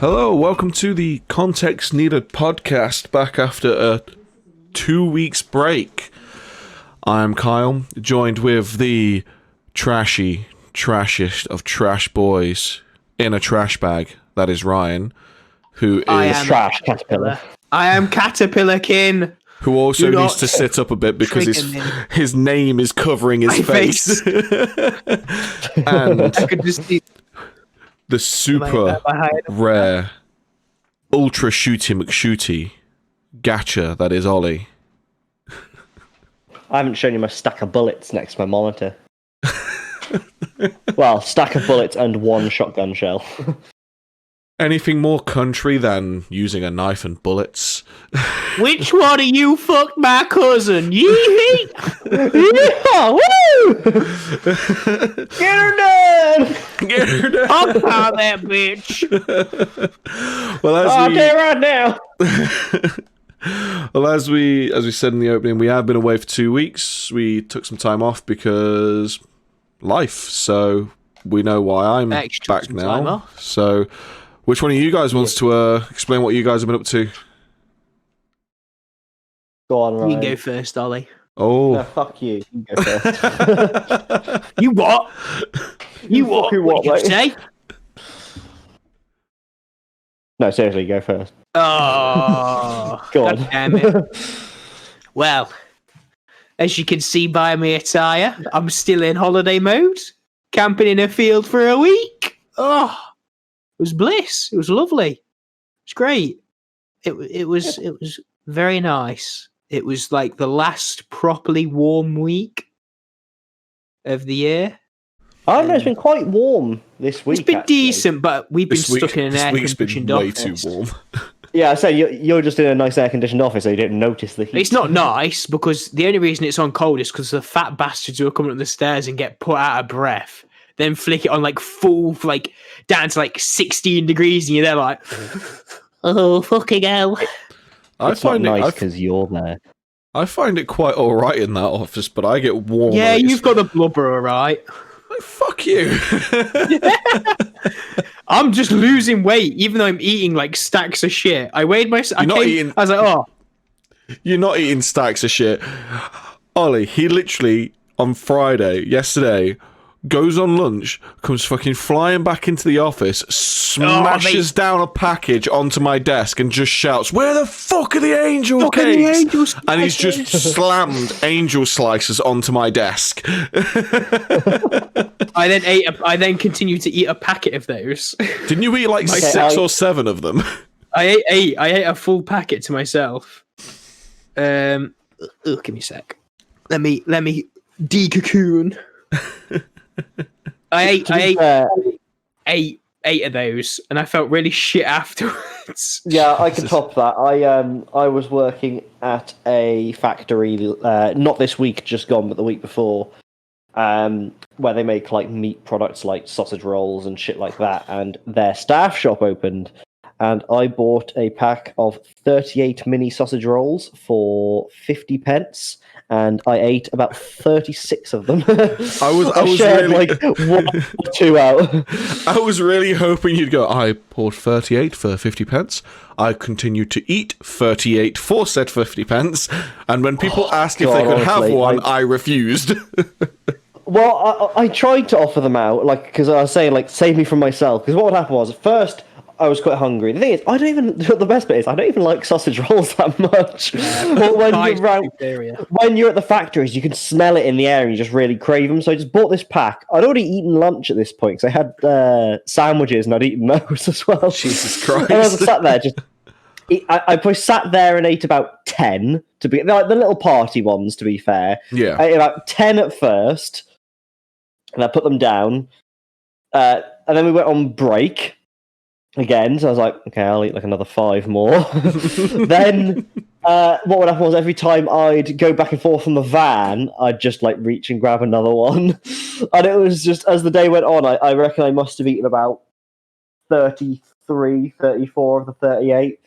Hello, welcome to the Context Needed podcast, back after a 2 weeks break. I'm Kyle, joined with the trashiest of trash boys in a trash bag. That is Ryan, who is... I am trash Caterpillar. I am Caterpillar Kin. Who also needs to sit up a bit because his name is covering his face. And I could just see the super rare, ultra shooty McShooty Gacha that is Ollie. I haven't shown you my stack of bullets next to my monitor. Well, stack of bullets and one shotgun shell. Anything more country than using a knife and bullets? Which one of you fucked my cousin? Yee! Yeah, woo! Get her done! Get her down! I'll call that bitch. Well, I'll tell you right now. Well, as we said in the opening, we have been away for 2 weeks. We took some time off because life. So we know why I'm back now. So, which one of you guys wants to explain what you guys have been up to? Go on, Ryan. You can go first, Ollie. Oh, No, fuck you. You can go first. You what? You what? Fucking What did you mate? say? No, seriously, go first. Oh, Go on. God damn it. Well, as you can see by my attire, I'm still in holiday mode, camping in a field for a week. Oh, it was bliss. It was lovely. It was great. It was very nice. It was like the last properly warm week of the year. I don't know, it's been quite warm this week. It's been actually. decent, but we've been stuck in an air-conditioned way office. too warm. Yeah, I say you're just in a nice air-conditioned office, so you didn't notice the heat. It's not nice because the only reason it's on cold is because the fat bastards who are coming up the stairs and get put out of breath, then flick it on like full, like down to like 16 degrees, and you're there like, oh fucking hell. It's not nice because you're there. I find it quite alright in that office, but I get warm. Yeah, you've got the blubber, alright. Fuck you. I'm just losing weight, even though I'm eating like stacks of shit. I weighed myself. I was like, oh. You're not eating stacks of shit. Ollie, he literally, on Friday, yesterday, goes on lunch, comes fucking flying back into the office, smashes down a package onto my desk and just shouts, "Where the fuck are the angel cakes?" And he's just slammed angel slices onto my desk. I then continued to eat a packet of those. Didn't you eat like 6 or 7 of them? I ate a full packet to myself. Give me a sec. Let me decocoon. I ate 8 of those, and I felt really shit afterwards. Yeah, I can top that. I was working at a factory, not this week, just gone, but the week before, where they make like meat products like sausage rolls and shit like that, and their staff shop opened, and I bought a pack of 38 mini sausage rolls for 50 pence. And I ate about 36 of them. I was shared really, like 1 or 2 out. I was really hoping you'd go, I poured 38 for 50 pence. I continued to eat 38 for said 50 pence. And when people asked if they could have one, I refused. Well, I tried to offer them out, like, because I was saying, like, save me from myself. Because what would happen was, at first, I was quite hungry. The thing is, the best bit is, I don't even like sausage rolls that much. But when you're at the factories, you can smell it in the air and you just really crave them. So I just bought this pack. I'd already eaten lunch at this point, because I had sandwiches and I'd eaten those as well. Jesus Christ. And I was sat there I probably sat there and ate about 10, to be like the little party ones, to be fair. Yeah. I ate about 10 at first, and I put them down. And then we went on break. Again, so I was like, okay, I'll eat like another 5 more. Then what would happen was every time I'd go back and forth from the van, I'd just like reach and grab another one. And it was just, as the day went on, I reckon I must have eaten about 33, 34 of the 38.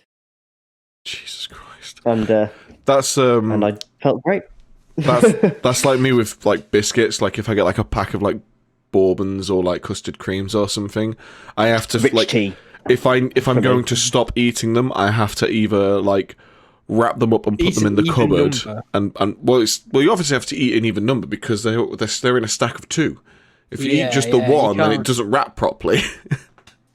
Jesus Christ. And that's and I felt great. That's like me with like biscuits. Like if I get like a pack of like bourbons or like custard creams or something, I have to Rich tea. if I'm going to stop eating them, I have to either like wrap them up and put them in the cupboard, and you obviously have to eat an even number because they're in a stack of 2. If you eat just the one, then it doesn't wrap properly.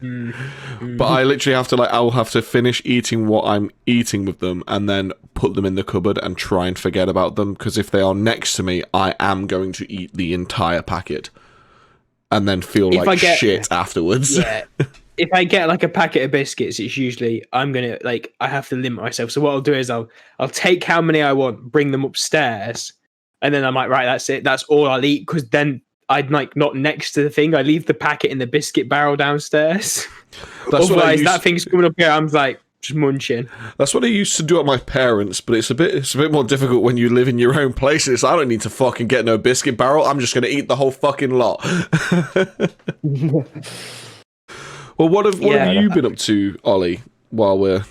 But I literally have to I'll have to finish eating what I'm eating with them, and then put them in the cupboard and try and forget about them. Because if they are next to me, I am going to eat the entire packet, and then feel shit afterwards. Yeah. If I get like a packet of biscuits, it's usually I have to limit myself. So what I'll do is I'll take how many I want, bring them upstairs, and then I'm like, right, that's it. That's all I'll eat, because then I'd not next to the thing. I leave the packet in the biscuit barrel downstairs. Otherwise, that thing's coming up here. I'm like just munching. That's what I used to do at my parents', but it's a bit more difficult when you live in your own places. I don't need to fucking get no biscuit barrel. I'm just gonna eat the whole fucking lot. Well, what have you been up to, Ollie? While we're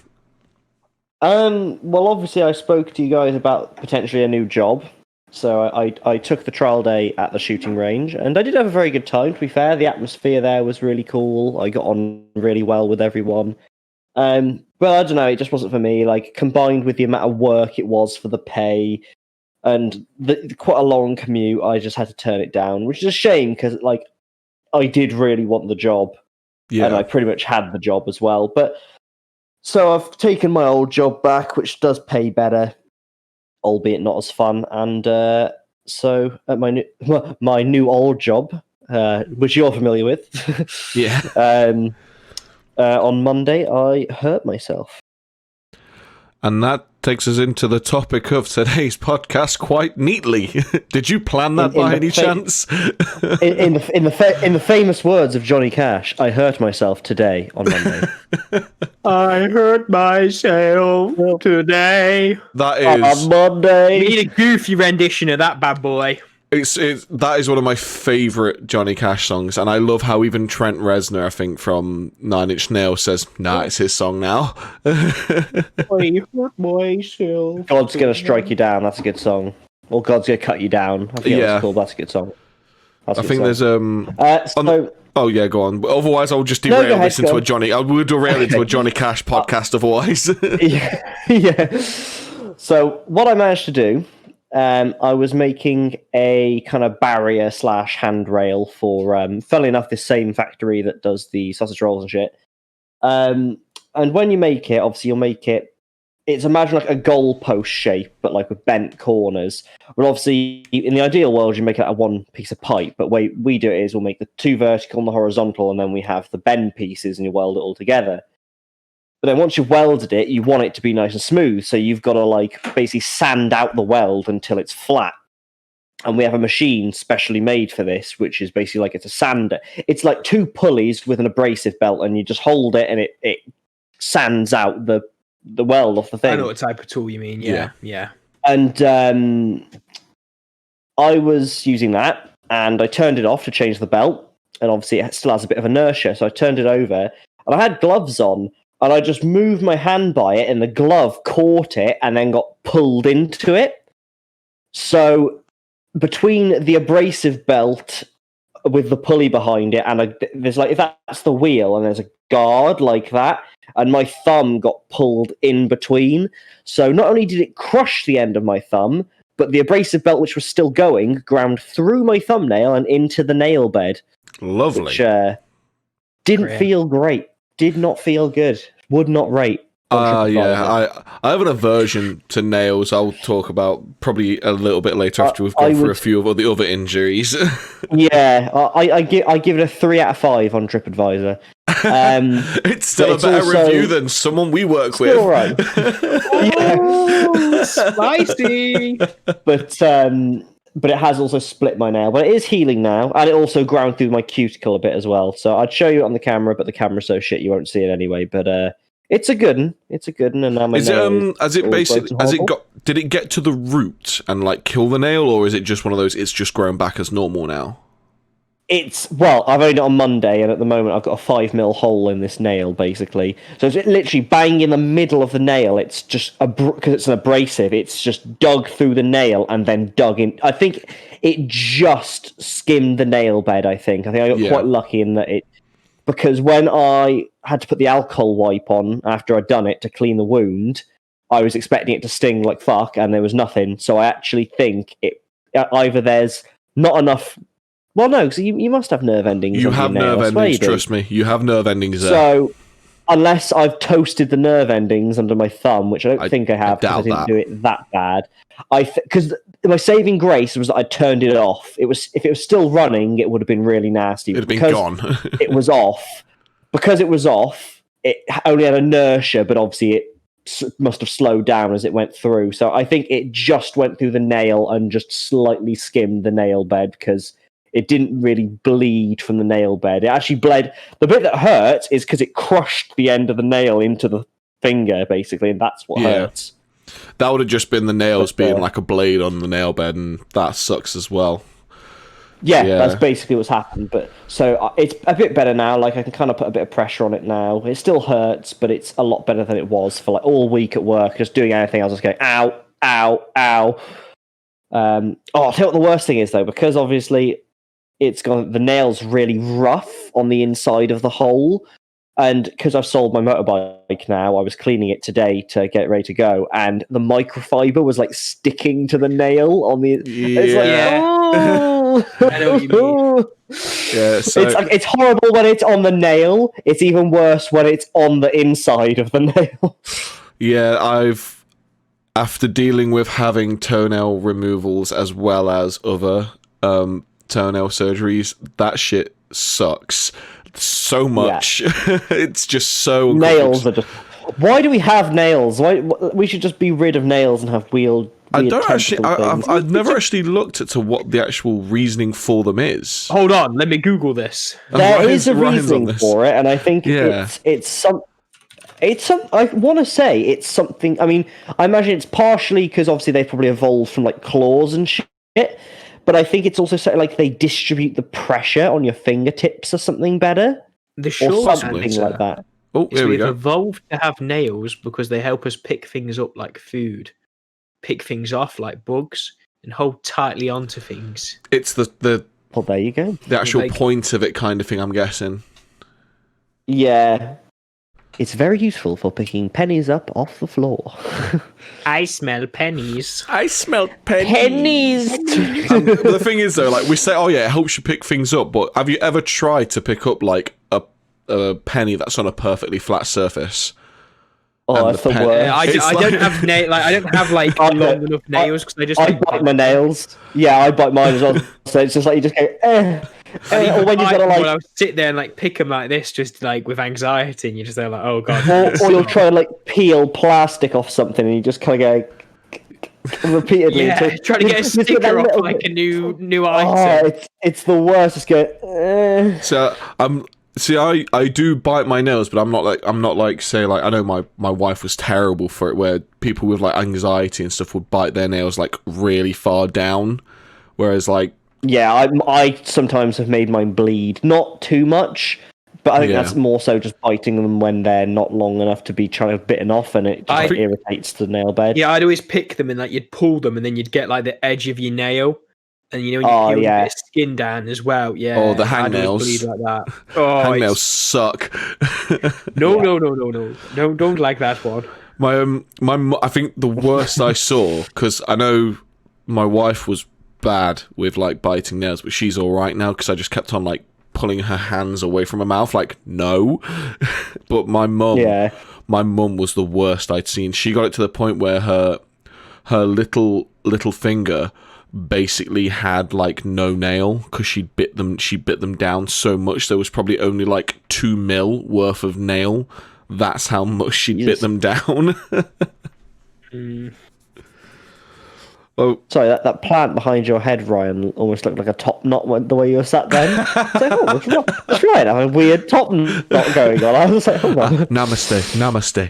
well, obviously, I spoke to you guys about potentially a new job. So I took the trial day at the shooting range, and I did have a very good time, to be fair. The atmosphere there was really cool. I got on really well with everyone. But I don't know, it just wasn't for me. Like, combined with the amount of work it was for the pay and quite a long commute, I just had to turn it down, which is a shame because, like, I did really want the job. Yeah. And I pretty much had the job as well. But so I've taken my old job back, which does pay better, albeit not as fun. And so at my new old job, which you're familiar with, on Monday I hurt myself. And that takes us into the topic of today's podcast quite neatly. Did you plan that by any chance? in the famous words of Johnny Cash, I hurt myself today on Monday. I hurt myself today. That is on Monday. We need a goofy rendition of that bad boy. That is one of my favourite Johnny Cash songs, and I love how even Trent Reznor, I think, from Nine Inch Nails says, nah, it's his song now. I hurt myself. God's Gonna Strike You Down, that's a good song. Or God's Gonna Cut You Down, I think it's called, that's a good song. There's oh yeah, go on. Otherwise, I'll just derail this into a Johnny. I would derail into a Johnny Cash podcast otherwise. yeah. So what I managed to do, I was making a kind of barrier / handrail for, funnily enough, this same factory that does the sausage rolls and shit. And when you make it, obviously you'll make it. It's imagine like a goalpost shape, but like with bent corners. But obviously, in the ideal world, you make it out of one piece of pipe. But the way we do it is we'll make the 2 vertical and the horizontal, and then we have the bend pieces, and you weld it all together. But then once you've welded it, you want it to be nice and smooth. So you've got to like basically sand out the weld until it's flat. And we have a machine specially made for this, which is basically like it's a sander. It's like 2 pulleys with an abrasive belt, and you just hold it, and it sands out the weld off the thing. I know what type of tool you mean. Yeah. And I was using that, and I turned it off to change the belt. And obviously, it still has a bit of inertia, so I turned it over, and I had gloves on. And I just moved my hand by it, and the glove caught it and then got pulled into it. So between the abrasive belt with the pulley behind it, and there's like, if that's the wheel, and there's a guard like that, and my thumb got pulled in between. So not only did it crush the end of my thumb, but the abrasive belt, which was still going, ground through my thumbnail and into the nail bed. Lovely. Which didn't feel great. Did not feel good. Would not rate. I have an aversion to nails. I'll talk about probably a little bit later after we've gone through a few of the other injuries. Yeah, I give it a 3 out of 5 on TripAdvisor. It's still a better review than someone we work with. All right. Oh, spicy. But it has also split my nail. But it is healing now, and it also ground through my cuticle a bit as well. So I'd show you it on the camera, but the camera's so shit you won't see it anyway. But it's a good one. It's a good one. And now my nail did it get to the root and like kill the nail, or is it just one of those? It's just grown back as normal now. I've only done it on Monday, and at the moment I've got a 5mm hole in this nail, basically. So it's literally bang in the middle of the nail. It's just, because it's an abrasive, it's just dug through the nail and then dug in. I think it just skimmed the nail bed, I think. I got quite lucky in that because when I had to put the alcohol wipe on after I'd done it to clean the wound, I was expecting it to sting like fuck, and there was nothing. So I actually think it either there's not enough. Well, no, because you must have nerve endings. You on have your nerve nails. endings, trust me. You have nerve endings there. So, unless I've toasted the nerve endings under my thumb, which I don't think I have because I didn't do it that bad. Because my saving grace was that I turned it off. If it was still running, it would have been really nasty. It'd have been gone. It was off. Because it was off, it only had inertia, but obviously it must have slowed down as it went through. So I think it just went through the nail and just slightly skimmed the nail bed because it didn't really bleed from the nail bed. It actually bled. The bit that hurts is because it crushed the end of the nail into the finger, basically, and that's what hurts. That would have just been the nails being like a blade on the nail bed, and that sucks as well. Yeah, that's basically what's happened. But so it's a bit better now. Like I can kind of put a bit of pressure on it now. It still hurts, but it's a lot better than it was for like all week at work. Just doing anything, I was just going ow, ow, ow. I'll tell you what the worst thing is though, because obviously it's got the nail's really rough on the inside of the hole. And because I've sold my motorbike now, I was cleaning it today to get it ready to go, and the microfiber was like sticking to the nail on the. It's like, oh. I know what you mean. Yeah, so it's horrible when it's on the nail. It's even worse when it's on the inside of the nail. Yeah, after dealing with having toenail removals as well as other toenail surgeries, that shit sucks so much. Yeah. It's just so nails are just. Why do we have nails? Why we should just be rid of nails and have weird I don't actually. I've never actually looked into what the actual reasoning for them is. Hold on, let me Google this. There is a reasoning for it, and I think it's some. I want to say it's something. I mean, I imagine it's partially because obviously they probably evolved from like claws and shit. But I think it's also something like they distribute the pressure on your fingertips or something better. The short something like that. Oh, there we go. Evolved to have nails because they help us pick things up like food, pick things off like bugs, and hold tightly onto things. It's the well, there you go. The actual point of it kind of thing, I'm guessing. Yeah. It's very useful for picking pennies up off the floor. I smell pennies. I smell pennies. Pennies! But the thing is, though, like, we say, oh, yeah, it helps you pick things up, but have you ever tried to pick up, like, a penny that's on a perfectly flat surface? Oh, that's the worst. I don't have I don't have like long enough nails because I just bite my nails. Yeah, I bite mine as well. So it's just like you just go. Or when you've got to like, I'll sit there and like pick them like this, just like with anxiety, and you're just there like, oh god. Or you'll try and like peel plastic off something, and you just kind of go repeatedly. Yeah, trying to get a sticker off like a new item. It's the worst. Just go. So See, I do bite my nails, but I'm not like say like I know my wife was terrible for it, where people with like anxiety and stuff would bite their nails like really far down, whereas like I sometimes have made mine bleed, not too much, but I think that's more so just biting them when they're not long enough to be trying to bitten off, and it just irritates the nail bed. Yeah, I'd always pick them and like you'd pull them, and then you'd get like the edge of your nail. And you know, when you peel a bit of skin down as well, yeah. Oh, the hangnails. Like that. Oh, hangnails suck. No, don't like that one. I think the worst I saw, because I know my wife was bad with like biting nails, but she's all right now because I just kept on like pulling her hands away from her mouth, like no. But my mum was the worst I'd seen. She got it to the point where her little finger basically had like no nail because she bit them down so much there was probably only like 2 mil worth of nail. That's how much she bit them down. Oh, sorry, that plant behind your head, Ryan, almost looked like a top knot the way you were sat then. It's like, what's Ryan have a weird top knot going on? I was like, hold on. Namaste. Namaste.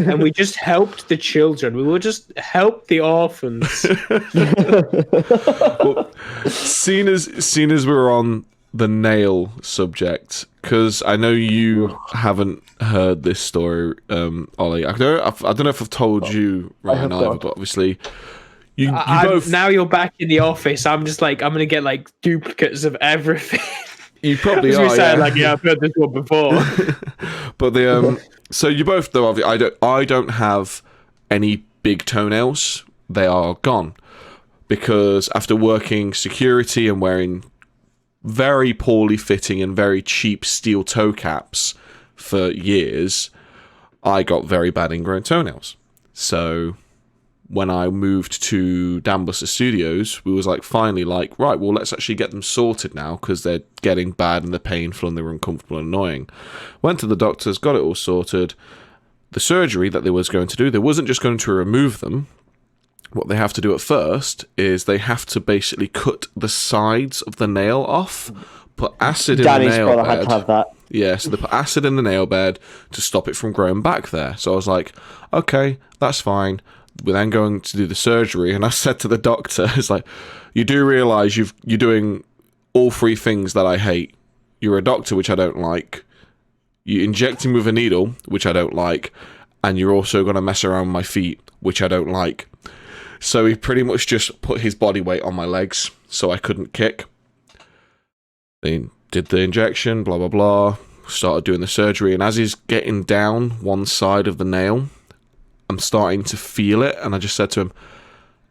And we just helped the children. We will just help the orphans. Well, seeing as we're on the nail subject, because I know you haven't heard this story, Ollie. I don't know if I've told you Ryan either, but obviously you both. Now you're back in the office. I'm just like I'm gonna get like duplicates of everything. You probably As are. we say, Yeah. like, yeah, I've heard this one before. But so you both though. I don't have any big toenails. They are gone because after working security and wearing very poorly fitting and very cheap steel toe caps for years, I got very bad ingrown toenails. So when I moved to Dambuster Studios, we was like finally like, right, well, let's actually get them sorted now because they're getting bad and they're painful and they were uncomfortable and annoying. Went to the doctors, got it all sorted. The surgery that they was going to do, they wasn't just going to remove them. What they have to do at first is they have to basically cut the sides of the nail off, put acid in Danny's the nail brother bed. had to have that. Yeah, so they put acid in the nail bed to stop it from growing back there. So I was like, okay, that's fine. We're then going to do the surgery, and I said to the doctor, it's like, you do realise you're doing all three things that I hate. You're a doctor, which I don't like. You're injecting with a needle, which I don't like. And you're also going to mess around with my feet, which I don't like. So he pretty much just put his body weight on my legs, so I couldn't kick. They did the injection, blah, blah, blah. Started doing the surgery, and as he's getting down one side of the nail, I'm starting to feel it, and I just said to him,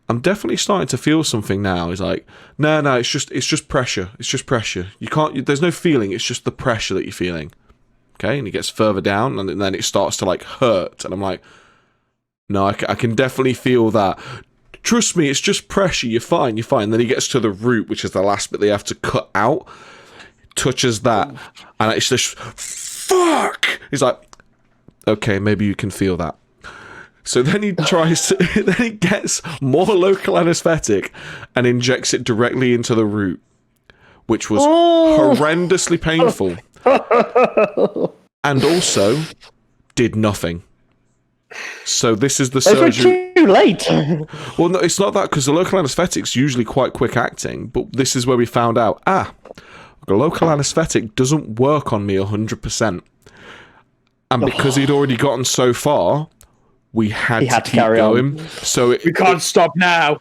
I'm definitely starting to feel something now. He's like, no, it's just pressure. It's just pressure. There's no feeling, it's just the pressure that you're feeling. Okay, and he gets further down, and then it starts to like hurt, and I'm like, no, I can definitely feel that. Trust me, it's just pressure, you're fine. Then he gets to the root, which is the last bit they have to cut out, touches that, and it's just, fuck! He's like, okay, maybe you can feel that. So then he then he gets more local anesthetic and injects it directly into the root, which was horrendously painful. And also did nothing. So this is the surgery. Too late. Well, no, it's not that, because the local anesthetic's usually quite quick acting, but this is where we found out, the local anesthetic doesn't work on me 100%. And because he'd already gotten so far, we had to keep carry going. on. So We can't stop now.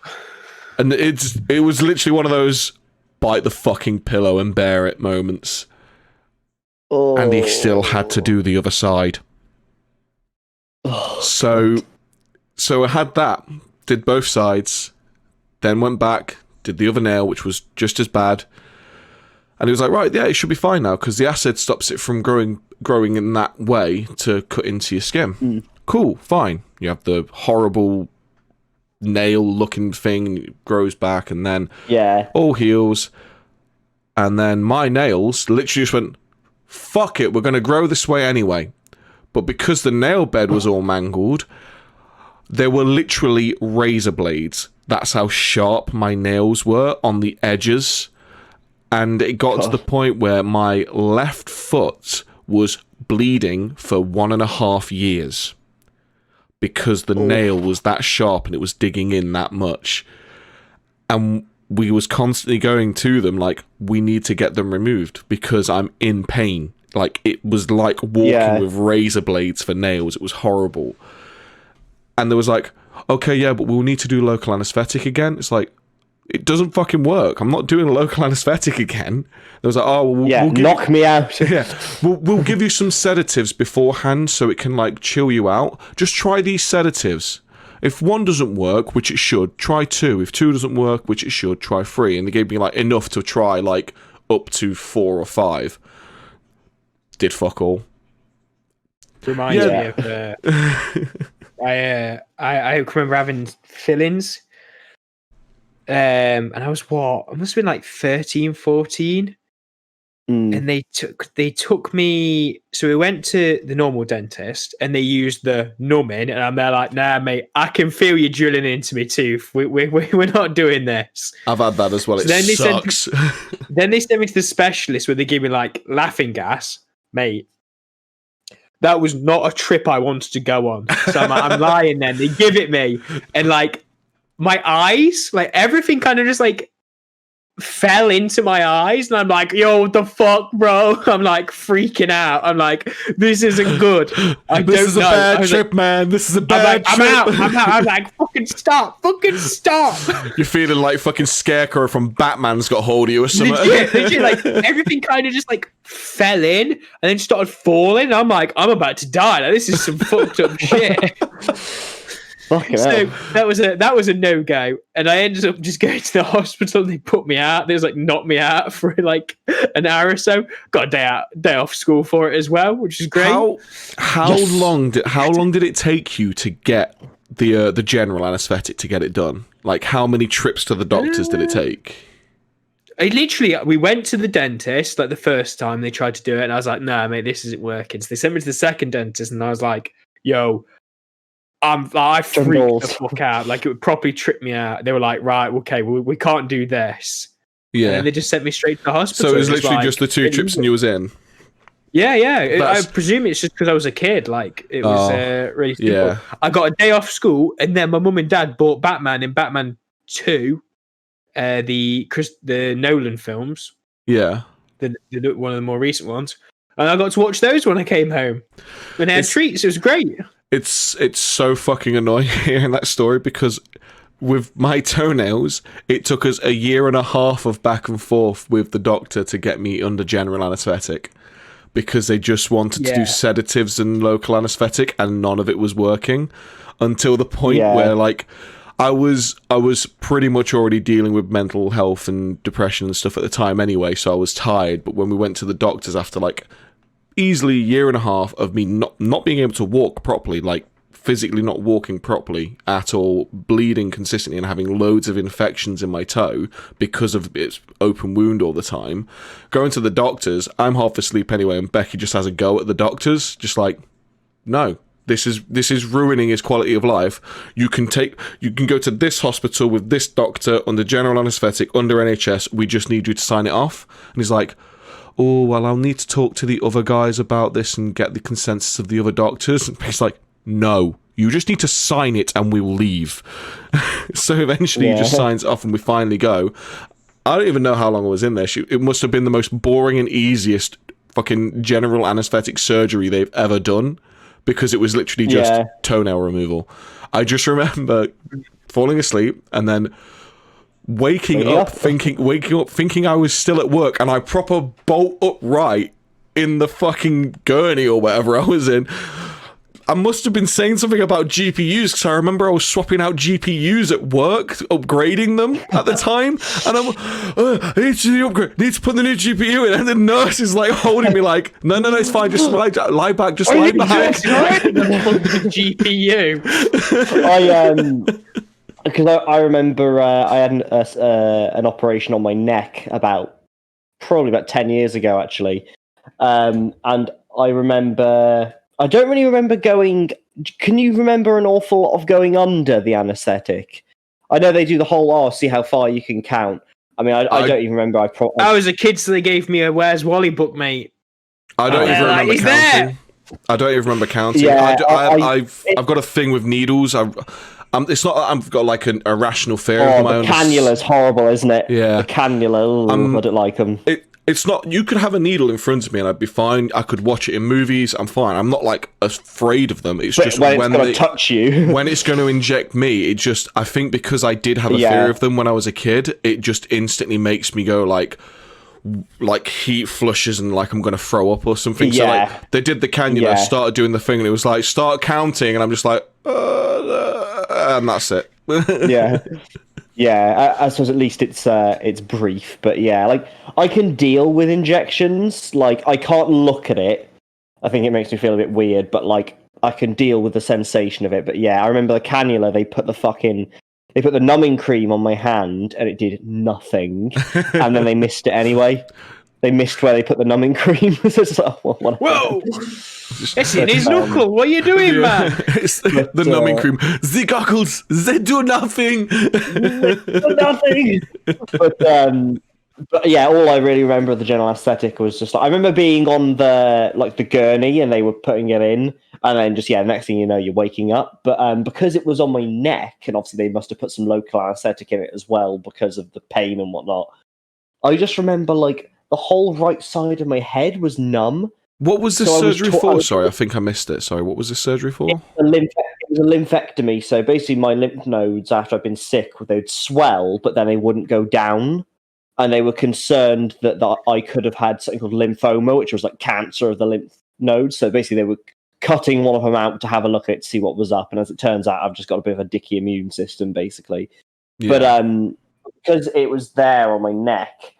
And it was literally one of those bite the fucking pillow and bear it moments. And he still had to do the other side. So I had that, did both sides, then went back, did the other nail, which was just as bad. And he was like, right, yeah, it should be fine now, because the acid stops it from growing in that way to cut into your skin. Cool, fine. You have the horrible nail-looking thing, and it grows back, and then all heals. And then my nails literally just went, fuck it, we're going to grow this way anyway. But because the nail bed was all mangled, there were literally razor blades. That's how sharp my nails were on the edges. And it got to the point where my left foot was bleeding for 1.5 years. Because the nail was that sharp and it was digging in that much. And we was constantly going to them like, we need to get them removed because I'm in pain. Like, it was like walking with razor blades for nails. It was horrible. And there was like, okay, yeah, but we'll need to do local anesthetic again. It's like, it doesn't fucking work. I'm not doing local anesthetic again. There was like, oh, we'll knock me out. We'll give you some sedatives beforehand so it can like chill you out. Just try these sedatives. If one doesn't work, which it should, try 2. If 2 doesn't work, which it should, try 3. And they gave me like enough to try like up to 4 or 5. Did fuck all. Reminds me of. I remember having fillings. And I was I must have been like 13, 14. And they took me, so we went to the normal dentist and they used the numbing, and I'm there like, nah, mate, I can feel you drilling into my tooth. We're not doing this. I've had that as well. So it sucks. Then they sent me to the specialist where they give me like laughing gas, mate. That was not a trip I wanted to go on. So I'm lying then. They give it me, and like my eyes, like everything kind of just like fell into my eyes, and I'm like, yo, what the fuck, bro? I'm like freaking out. I'm like, this isn't good. This is a bad trip, man. This is a bad trip. I'm out. I'm like, fucking stop. You're feeling like fucking Scarecrow from Batman's got hold of you or something. Legit, like everything kind of just like fell in and then started falling. I'm like, I'm about to die. Like, this is some fucked up shit. Fucking So hell. that was a no-go, and I ended up just going to the hospital, and they put me out. They was like knocked me out for like an hour or so. Got a day off school for it as well, which is great. How long did it take you to get the general anesthetic to get it done? Like, how many trips to the doctors did it take? We went to the dentist like the first time they tried to do it, and I was like, no, mate, this isn't working. So they sent me to the second dentist, and I was like, yo, I freaked the fuck out. Like, it would properly trip me out. They were like, right, okay, we can't do this. Yeah. And then they just sent me straight to the hospital. So it was literally just the 2 trips and you was in? Yeah. I presume it's just because I was a kid. Like, it was really simple. Yeah. I got a day off school, and then my mum and dad bought Batman in Batman 2, the Nolan films. Yeah. One of the more recent ones. And I got to watch those when I came home. And I had treats. It was great. It's so fucking annoying hearing that story, because with my toenails, it took us 1.5 years of back and forth with the doctor to get me under general anaesthetic, because they just wanted to do sedatives and local anaesthetic, and none of it was working until the point where, like, I was pretty much already dealing with mental health and depression and stuff at the time anyway, so I was tired. But when we went to the doctors after like easily 1.5 years of me not being able to walk properly, like physically not walking properly at all, bleeding consistently and having loads of infections in my toe because of its open wound all the time, going to the doctors, I'm half asleep anyway, and Becky just has a go at the doctors, just like, no, this is ruining his quality of life. You can go to this hospital with this doctor under general anaesthetic, under NHS, we just need you to sign it off. And he's like, oh, well, I'll need to talk to the other guys about this and get the consensus of the other doctors. And he's like, no, you just need to sign it and we will leave. So eventually he just signs off and we finally go. I don't even know how long I was in there. It must have been the most boring and easiest fucking general anaesthetic surgery they've ever done, because it was literally just toenail removal. I just remember falling asleep and then waking up thinking I was still at work, and I proper bolt upright in the fucking gurney or whatever I was in. I must have been saying something about GPUs, because I remember I was swapping out GPUs at work, upgrading them at the time, and I need to upgrade, need to put the new GPU in, and the nurse is like holding me like, no, it's fine, just lie back, just lie back. GPU. Because I remember I had an operation on my neck probably about 10 years ago, actually. And I remember, I don't really remember going, can you remember an awful lot of going under the anaesthetic? I know they do the whole, see how far you can count. I mean, I don't even remember. I was a kid, so they gave me a Where's Wally book, mate. I don't even remember counting. I don't even remember counting. Yeah, I've got a thing with needles. It's not that I've got like an irrational fear of my own. The cannula's horrible, isn't it? Yeah. The cannula, I don't like them. It's not, you could have a needle in front of me and I'd be fine. I could watch it in movies, I'm fine. I'm not like afraid of them. It's just when it's going to touch you. When it's going to inject me, it just, I think because I did have a fear of them when I was a kid, it just instantly makes me go like heat flushes and like I'm going to throw up or something. So like they did the cannula, started doing the thing, and it was like, start counting, and I'm just like, and that's it. Yeah, I suppose at least it's brief, but yeah, like I can deal with injections. Like I can't look at it. I think it makes me feel a bit weird, but like I can deal with the sensation of it. But yeah, I remember the cannula. They put the numbing cream on my hand, and it did nothing. And then they missed it anyway. They missed where they put the numbing cream. Whoa! It's in his knuckle. What are you doing, man? It's the numbing cream. The goggles, they do nothing. Nothing. But yeah, all I really remember of the general aesthetic was just I remember being on the gurney, and they were putting it in, and then just next thing you know, you're waking up. But because it was on my neck, and obviously they must have put some local anesthetic in it as well because of the pain and whatnot. I just remember like the whole right side of my head was numb. What was this So surgery for? Sorry, I think I missed it. Sorry, what was this surgery for? It was a lymphectomy. So basically, my lymph nodes, after I'd been sick, they'd swell, but then they wouldn't go down. And they were concerned that I could have had something called lymphoma, which was like cancer of the lymph nodes. So basically, they were cutting one of them out to have a look at it, to see what was up. And as it turns out, I've just got a bit of a dicky immune system, basically. Yeah. But because it was there on my neck,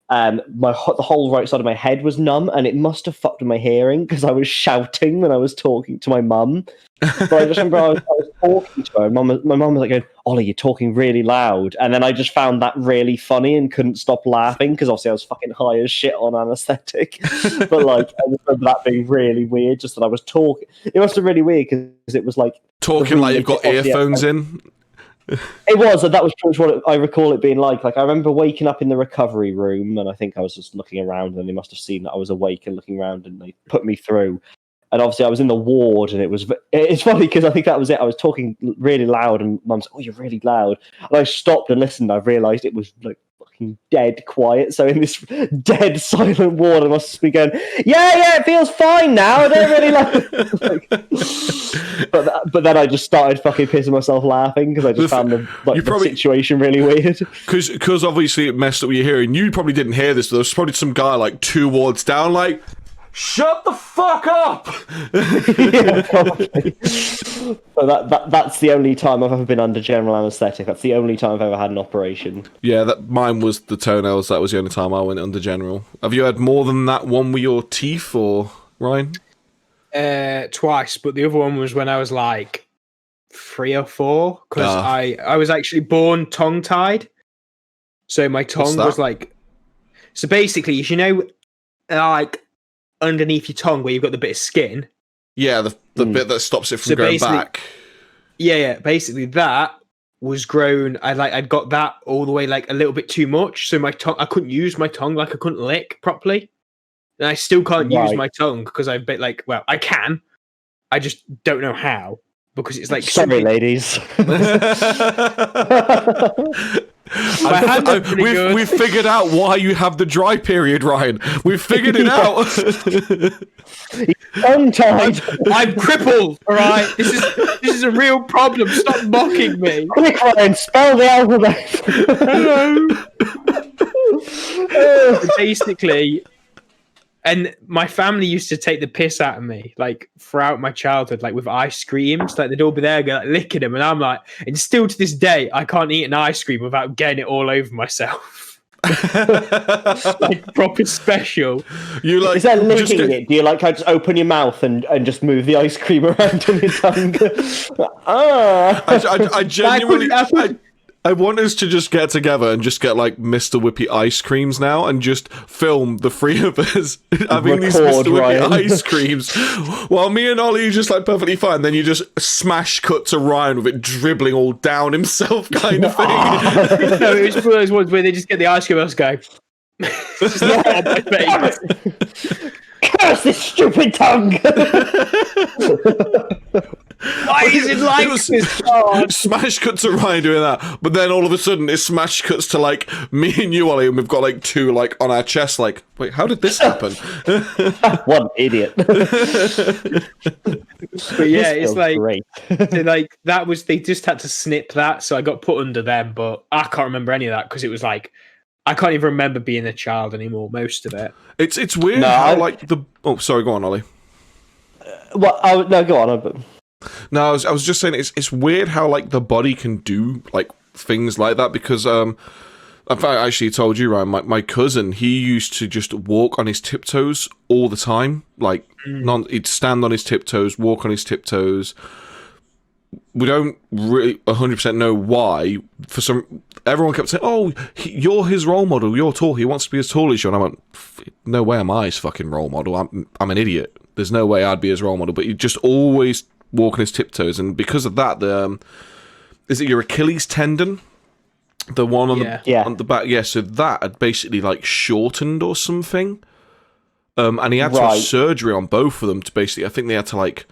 the whole right side of my head was numb, and it must have fucked with my hearing because I was shouting when I was talking to my mum. But I just remember I was talking to her, and my mum was like going, "Ollie, you're talking really loud." And then I just found that really funny and couldn't stop laughing because obviously I was fucking high as shit on anaesthetic. But like, I just remember that being really weird, just that I was talking. It must have been really weird because it was like talking like you've got earphones in. It was, and that was pretty much what I recall it being like. Like, I remember waking up in the recovery room, and I think I was just looking around, and they must have seen that I was awake and looking around, and they put me through. And obviously, I was in the ward, and it's funny because I think that was it. I was talking really loud, and Mum said, "Oh, you're really loud." And I stopped and listened. And I realised it was like fucking dead quiet. So in this dead silent ward, I must be going, "Yeah, it feels fine now. I don't really like." But then I just started fucking pissing myself laughing because I just found the situation really weird. Because obviously it messed up with your hearing. You probably didn't hear this. There was probably some guy like 2 wards down, like, "Shut the fuck up!" Yeah, probably. So that's the only time I've ever been under general anaesthetic. That's the only time I've ever had an operation. Yeah, mine was the toenails. That was the only time I went under general. Have you had more than that one with your teeth, or Ryan? Twice, but the other one was when I was like 3 or 4 because I was actually born tongue tied, so my tongue was like. So basically, you know, like underneath your tongue where you've got the bit of skin. Yeah, the bit that stops it from going back. Yeah. Basically, that was grown. I'd got that all the way like a little bit too much, so my tongue. I couldn't use my tongue, like I couldn't lick properly. And I still can't use my tongue because I've been like, well, I can. I just don't know how because it's like. Sorry, ladies. We've figured out why you have the dry period, Ryan. We've figured it out. Tongue-tied. I'm crippled. All right, this is a real problem. Stop mocking me. Quick, Ryan, spell the alphabet. Hello. Basically. And my family used to take the piss out of me, like throughout my childhood, like with ice creams. Like they'd all be there, like, licking them, and I'm like, and still to this day, I can't eat an ice cream without getting it all over myself. Like proper special. You like? Is that licking it? Do you like? Just open your mouth and just move the ice cream around on your tongue? I genuinely. I want us to just get together and just get like Mr. Whippy ice creams now and just film the 3 of us having these Mr. Whippy ice creams while me and Ollie are just like perfectly fine. Then you just smash cut to Ryan with it dribbling all down himself kind of thing. No, it was one of those ones where they just get the ice cream and just go. Just on my face. Curse this stupid tongue! Why is it like this? God. Smash cuts to Ryan doing that, but then all of a sudden it smash cuts to like me and you, Ollie, and we've got like 2 like on our chest. Like, wait, how did this happen? What idiot! But yeah, it's like great. Like that was they just had to snip that, so I got put under them. But I can't remember any of that because it was like. I can't even remember being a child anymore. Most of it. It's weird how like the. Oh, sorry. Go on, Ollie. No, go on. No, I was just saying it's weird how like the body can do like things like that because I actually told you, Ryan, my cousin, he used to just walk on his tiptoes all the time. Like he'd stand on his tiptoes, walk on his tiptoes. We don't really 100% know why. Everyone kept saying, "Oh, you're his role model. You're tall. He wants to be as tall as you." And I went, "No way am I his fucking role model. I'm an idiot. There's no way I'd be his role model." But he just always walk on his tiptoes, and because of that, is it your Achilles tendon, the one on the back? Yeah. So that had basically like shortened or something, and he had to have surgery on both of them to basically. I think they had to like.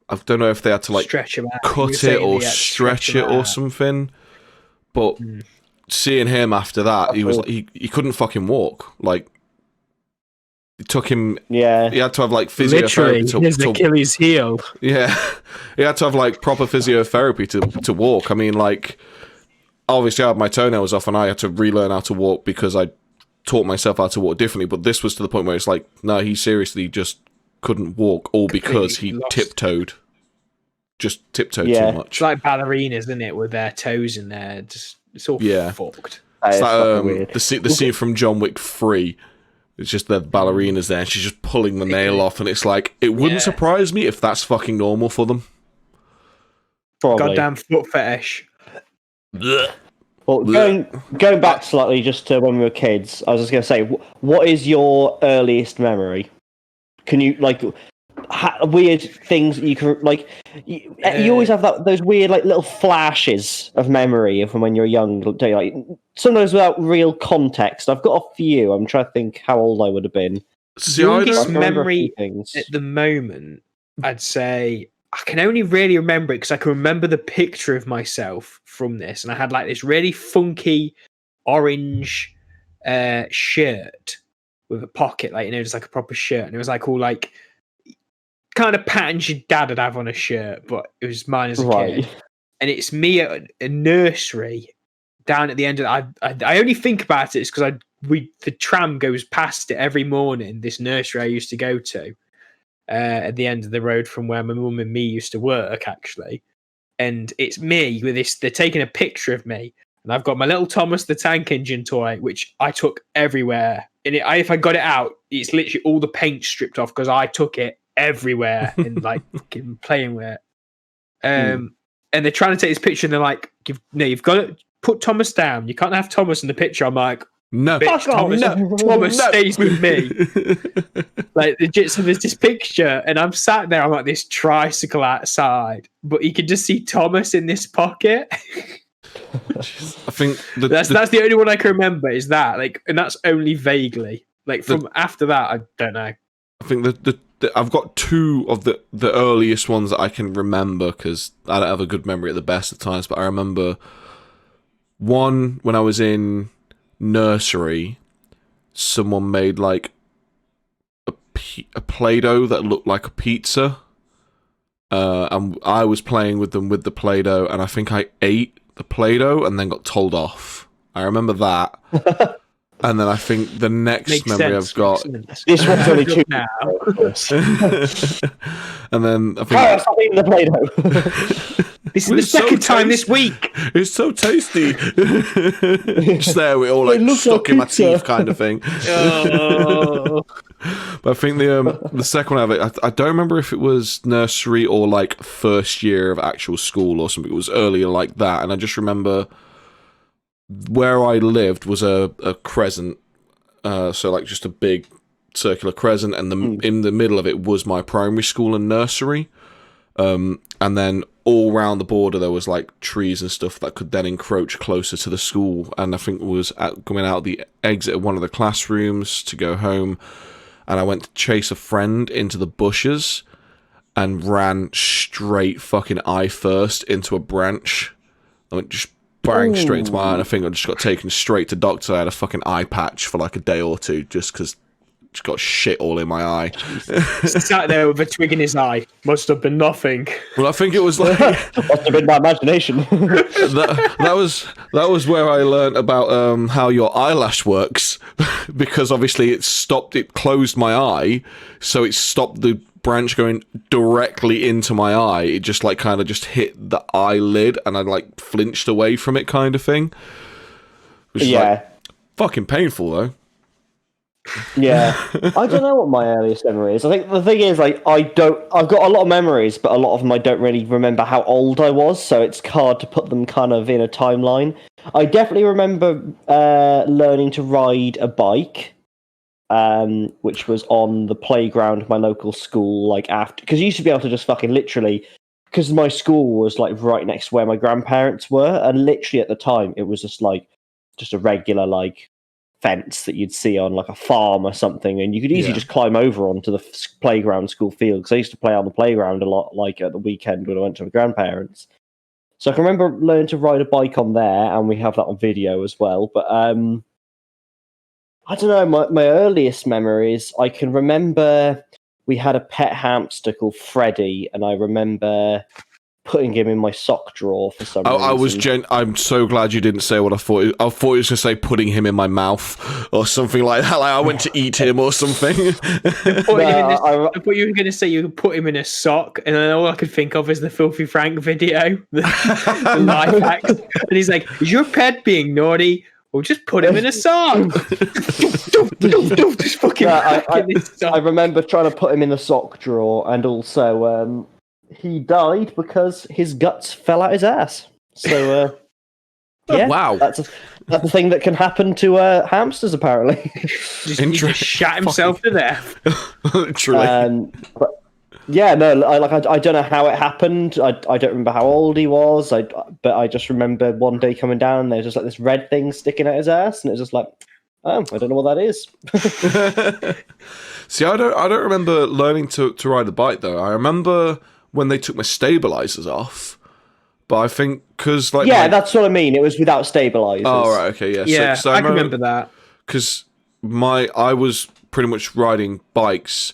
I don't know if they had to like stretch him out. Cut it or stretch it or something. But seeing him after that, he was he couldn't fucking walk. Like, it took him. Yeah, he had to have like Literally, physiotherapy his to Achilles heel. yeah, he had to have like proper physiotherapy to walk. I mean, like, obviously I had my toenails off and I had to relearn how to walk because I taught myself how to walk differently. But this was to the point where it's like, no, he seriously just couldn't walk, all because he tiptoed. Just tiptoed too much. It's like ballerinas, isn't it, with their toes in there? Just it's all fucked. It's like weird. the scene from John Wick 3. It's just the ballerinas there, and she's just pulling the nail off, and it's like, it wouldn't surprise me if that's fucking normal for them. Probably. Goddamn foot fetish. Well, going back slightly just to when we were kids, I was just going to say, what is your earliest memory? Can you, like, weird things that you can, like, you always have those weird, like, little flashes of memory from when you're young, like, sometimes without real context. I've got a few. I'm trying to think how old I would have been. Youngest memory at the moment, I'd say, I can only really remember it because I can remember the picture of myself from this, and I had like this really funky orange shirt with a pocket, like, you know, just like a proper shirt, and it was like all like kind of patterns your dad would have on a shirt, but it was mine as a kid. And it's me at a nursery down at the end of I only think about it because the tram goes past it every morning. This nursery I used to go to. At the end of the road from where my mum and me used to work, actually. And it's me with this, they're taking a picture of me, and I've got my little Thomas the Tank Engine toy, which I took everywhere. And if I got it out, it's literally all the paint stripped off because I took it everywhere and like fucking playing with it. And they're trying to take this picture, and they're like, you've got to put Thomas down. You can't have Thomas in the picture. I'm like, no, bitch, Thomas stays with me. Like, legit, so there's this picture, and I'm sat there, I'm like this tricycle outside, but you can just see Thomas in this pocket. I think that's the only one I can remember is that, like, and that's only vaguely. Like, from after that, I don't know. I think I've got two of the earliest ones that I can remember because I don't have a good memory at the best of times, but I remember one when I was in nursery, someone made like a Play-Doh that looked like a pizza, and I was playing with them with the Play-Doh, and I think I ate the Play-Doh and then got told off. I remember that. And then I think the next memory I've got. This one's only two now. And then I think. Oh, stop eating the Play-Doh. This is the second time this week. It's so tasty. Just there, we're all like stuck in my teeth, kind of thing. Oh. But I think the second one I have, I don't remember if it was nursery or like first year of actual school or something. It was earlier like that, and I just remember where I lived was a crescent, so like just a big circular crescent, and in the middle of it was my primary school and nursery, and then all around the border there was like trees and stuff that could then encroach closer to the school, and I think it was coming out the exit of one of the classrooms to go home, and I went to chase a friend into the bushes and ran straight fucking eye first into a branch. I went just bang straight into my eye, and I think I just got taken straight to doctor. I had a fucking eye patch for like a day or two just because just got shit all in my eye. Sat there with a twig in his eye. Must have been nothing. Well, I think it was like must have been my imagination. that was where I learned about how your eyelash works, because obviously it closed my eye, so it stopped the branch going directly into my eye. It just like kind of just hit the eyelid, and I like flinched away from it, kind of thing. Which is like fucking painful though. Yeah, I don't know what my earliest memory is. I think the thing is, like, I've got a lot of memories, but a lot of them I don't really remember how old I was, so it's hard to put them kind of in a timeline. I definitely remember learning to ride a bike, which was on the playground of my local school, like after, because you used to be able to just fucking literally, because my school was like right next to where my grandparents were, and literally at the time it was just a regular like fence that you'd see on like a farm or something, and you could easily just climb over onto the playground school field, because I used to play on the playground a lot, like at the weekend when I went to my grandparents. So I can remember learning to ride a bike on there, and we have that on video as well. But I don't know, my earliest memories, I can remember we had a pet hamster called Freddy, and I remember putting him in my sock drawer for some reason. I'm so glad you didn't say what I thought. I thought you was going to say putting him in my mouth or something like that. Like I went to eat him or something. I thought you were going to say you could put him in a sock, and then all I could think of is the Filthy Frank video, the life hacks. And he's like, "Is your pet being naughty? Or just put him in a sock." Just fucking I remember trying to put him in the sock drawer, and also he died because his guts fell out his ass. So, yeah, wow, that's a thing that can happen to hamsters, apparently. He just shot himself to death. Literally. But yeah, no, I don't know how it happened. I don't remember how old he was. But I just remember one day coming down, and there's just like this red thing sticking out his ass, and it was just like, oh, I don't know what that is. See, I don't remember learning to ride a bike though. I remember when they took my stabilizers off, but I think because that's what I mean. It was without stabilizers. Oh right, okay, yeah. Yeah, so I can remember that because I was pretty much riding bikes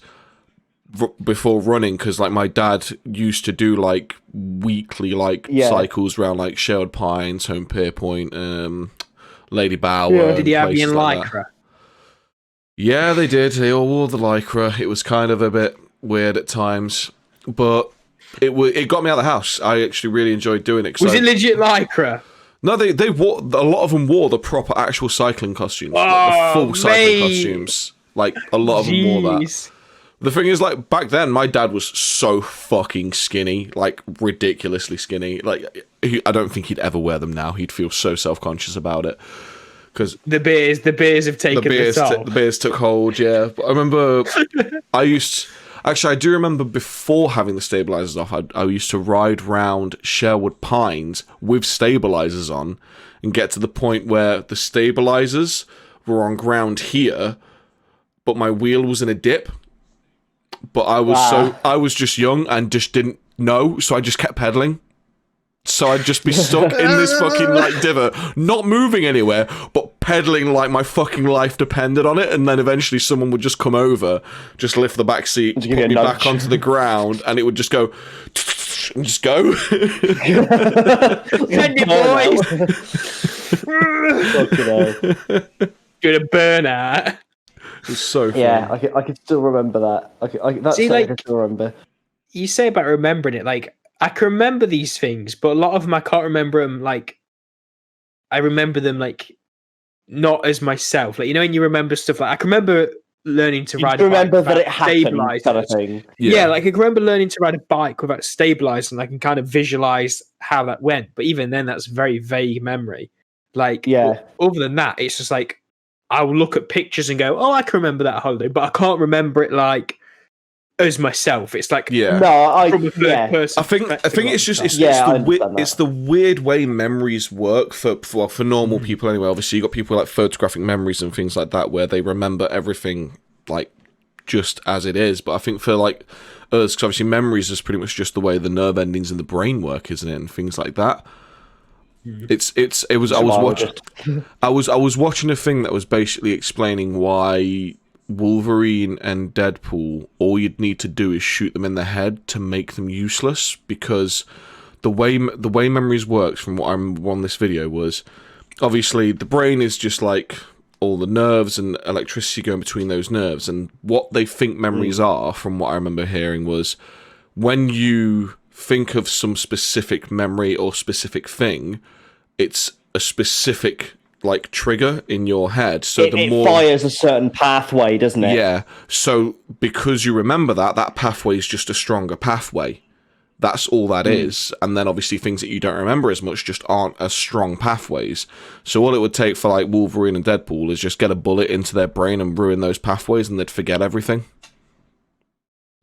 before running because like my dad used to do like weekly cycles around like Sherwood Pines, Home Pierpoint, Lady Bower. Yeah. Did he have you in lycra? Yeah, they did. They all wore the lycra. It was kind of a bit weird at times, but it got me out of the house. I actually really enjoyed doing it. Was it legit lycra? No, they wore, a lot of them wore the proper actual cycling costumes, like the full cycling costumes. Like a lot of them wore that. The thing is, like back then, my dad was so fucking skinny, like ridiculously skinny. Like I don't think he'd ever wear them now. He'd feel so self-conscious about it because the beers have taken the beers took hold. Yeah, but I remember I do remember before having the stabilizers off, I used to ride round Sherwood Pines with stabilizers on and get to the point where the stabilizers were on ground here, but my wheel was in a dip. But I was just young and just didn't know, so I just kept pedaling. So I'd just be stuck in this fucking like divot, not moving anywhere, but pedaling like my fucking life depended on it. And then eventually someone would just come over, just lift the back seat, put me back onto the ground, and it would just go, and just go. Send your boys. Gonna burn out. It's so funny. Yeah, I can still remember that. I can still remember. You say about remembering it, like I can remember these things, but a lot of them I can't remember them. Like I remember them like not as myself. Like when you remember stuff like I can remember learning to ride. Remember that it happened, kind of thing. Yeah, like I can remember learning to ride a bike without stabilizing. I can kind of visualize how that went, but even then, that's very vague memory. Like, other than that, it's just like. I will look at pictures and go, "Oh, I can remember that holiday," but I can't remember it like as myself. It's like from a third person. I think it's just it's the weird way memories work for normal people anyway. Obviously, you got people like photographic memories and things like that where they remember everything like just as it is. But I think for like us, because obviously memories is pretty much just the way the nerve endings in the brain work, isn't it, and things like that. I was watching a thing that was basically explaining why Wolverine and Deadpool, all you'd need to do is shoot them in the head to make them useless, because the way memories works from what I remember on this video was obviously the brain is just like all the nerves and electricity going between those nerves, and what they think memories are, from what I remember hearing, was when you think of some specific memory or specific thing, it's a specific like trigger in your head. So it fires a certain pathway, doesn't it? Yeah. So because you remember that pathway is just a stronger pathway. That's all that is. And then obviously things that you don't remember as much just aren't as strong pathways. So all it would take for like Wolverine and Deadpool is just get a bullet into their brain and ruin those pathways, and they'd forget everything.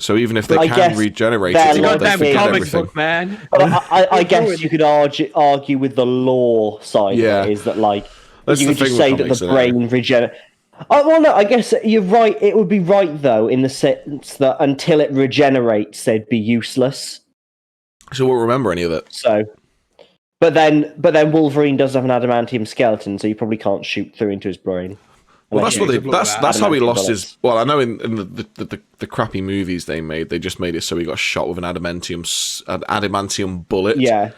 So even if they can regenerate it, they forget everything. Book, man. I guess you could argue with the lore side of it, is that like you could just say that the brain regenerates. Oh, well, no, I guess you're right. It would be right though, in the sense that until it regenerates, they'd be useless. So we'll remember any of it. So But then Wolverine does have an adamantium skeleton, so you probably can't shoot through into his brain. Well, that's what that's how he lost bullets. his. Well, I know in the crappy movies they made, they just made it so he got shot with an adamantium bullet. Yeah.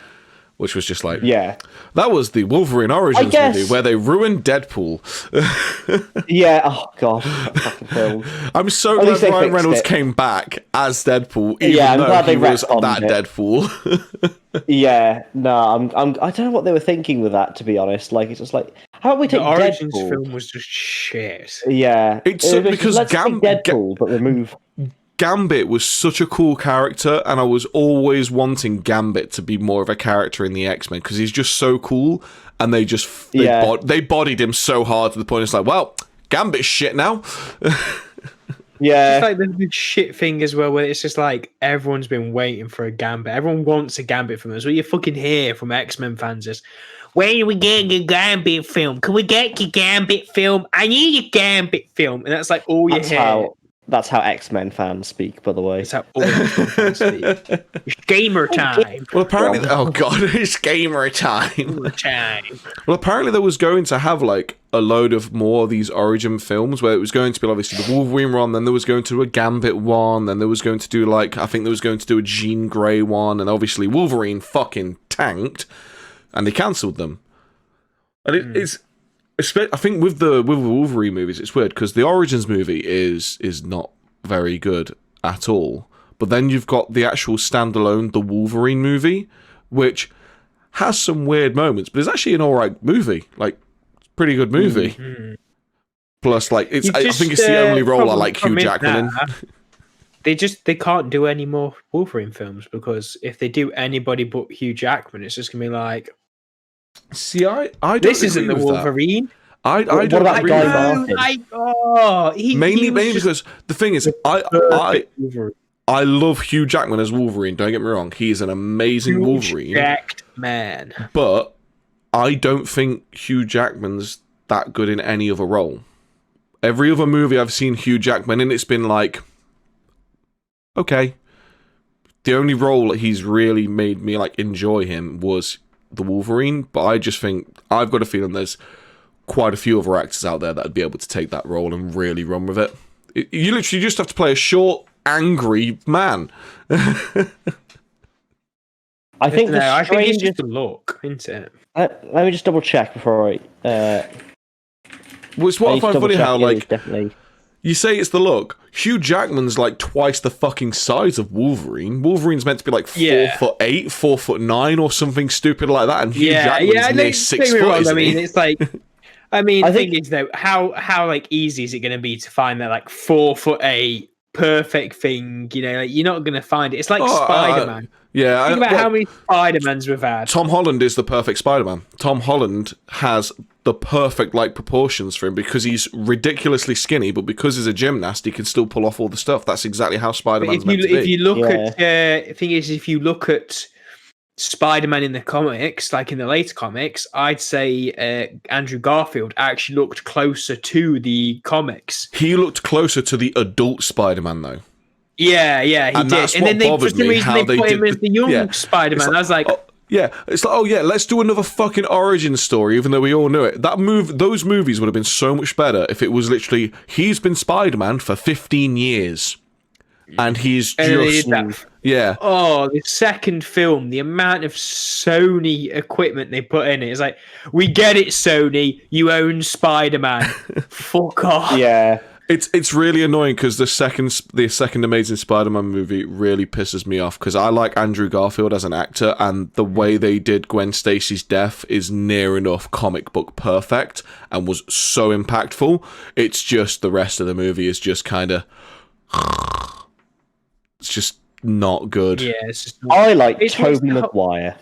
Which was just like, Yeah. That was the Wolverine Origins movie where they ruined Deadpool. Yeah, oh god, that fucking film. I'm so glad Ryan Reynolds came back as Deadpool, even I'm though glad he they was that retconned it. Deadpool. Yeah, no, I don't know what they were thinking with that. To be honest, like it's just like, how about we take The Origins Deadpool? film was just shit. Yeah, It's it was because let's take Deadpool, but remove. Gambit was such a cool character, and I was always wanting Gambit to be more of a character in the X-Men because he's just so cool, and they bodied him so hard to the point it's like, well, Gambit's shit now. Yeah, It's like the shit thing as well, where it's just like everyone's been waiting for a Gambit. Everyone wants a Gambit from us. What you fucking hear from X-Men fans is, when are we getting a Gambit film? Can we get your Gambit film? I need a Gambit film. And that's like all you hear. That's how X-Men fans speak, by the way. That's how all X-Men fans speak. It's gamer time. Well, apparently, oh god, it's gamer time. Gamer time. Well, apparently there was going to have like a load of more of these origin films where it was going to be obviously the Wolverine one, then there was going to do a Gambit one, then there was going to do like, I think there was going to do a Jean Grey one, and obviously Wolverine fucking tanked, and they cancelled them. And it's, I think with the Wolverine movies, it's weird because the Origins movie is not very good at all. But then you've got the actual standalone, the Wolverine movie, which has some weird moments, but it's actually an alright movie. Like, pretty good movie. Mm-hmm. Plus, like, I think it's the only role I like Hugh Jackman in. They can't do any more Wolverine films because if they do anybody but Hugh Jackman, it's just gonna be like, see, I don't. This isn't the Wolverine. That. I don't about agree Guy with that. Martin? Mainly because the thing is, I love Hugh Jackman as Wolverine. Don't get me wrong; he's an amazing Wolverine. Jacked man, but I don't think Hugh Jackman's that good in any other role. Every other movie I've seen Hugh Jackman in, it's been like, okay. The only role that he's really made me like enjoy him was the Wolverine. But I just think I've got a feeling there's quite a few other actors out there that would be able to take that role and really run with it. You literally just have to play a short, angry man. I think it's just the look, isn't it? Let me just double check before I. Well, it's what I find funny how, like, definitely. You say it's the look. Hugh Jackman's like twice the fucking size of Wolverine. Wolverine's meant to be like 4'8", 4'9", or something stupid like that, and Hugh Jackman's near 6 foot. I mean, it's like. I mean, the thing is though, how like easy is it going to be to find that like 4'8" perfect thing? You know, like, you're not going to find it. It's like Spider-Man. Yeah, think about how many Spider-Mans we've had. Tom Holland is the perfect Spider-Man. Tom Holland has the perfect like proportions for him because he's ridiculously skinny, but because he's a gymnast, he can still pull off all the stuff. That's exactly how Spider-Man's meant to be. If you look at, the thing is, if you look at Spider-Man in the comics, like in the later comics, I'd say Andrew Garfield actually looked closer to the comics. He looked closer to the adult Spider-Man, though. Yeah, he and did. That's and what then for some reason they put him as the young Spider-Man. Like, I was like, it's like, let's do another fucking origin story, even though we all knew it. Those movies would have been so much better if it was literally he's been Spider-Man for 15 years. And he's just... Yeah. Oh, the second film, the amount of Sony equipment they put in it. It's like, we get it, Sony. You own Spider-Man. Fuck off. Yeah. It's really annoying because the second Amazing Spider-Man movie really pisses me off because I like Andrew Garfield as an actor, and the way they did Gwen Stacy's death is near enough comic book perfect and was so impactful. It's just the rest of the movie is just kind of... It's just not good. Yeah, it's just I like Tobey Maguire.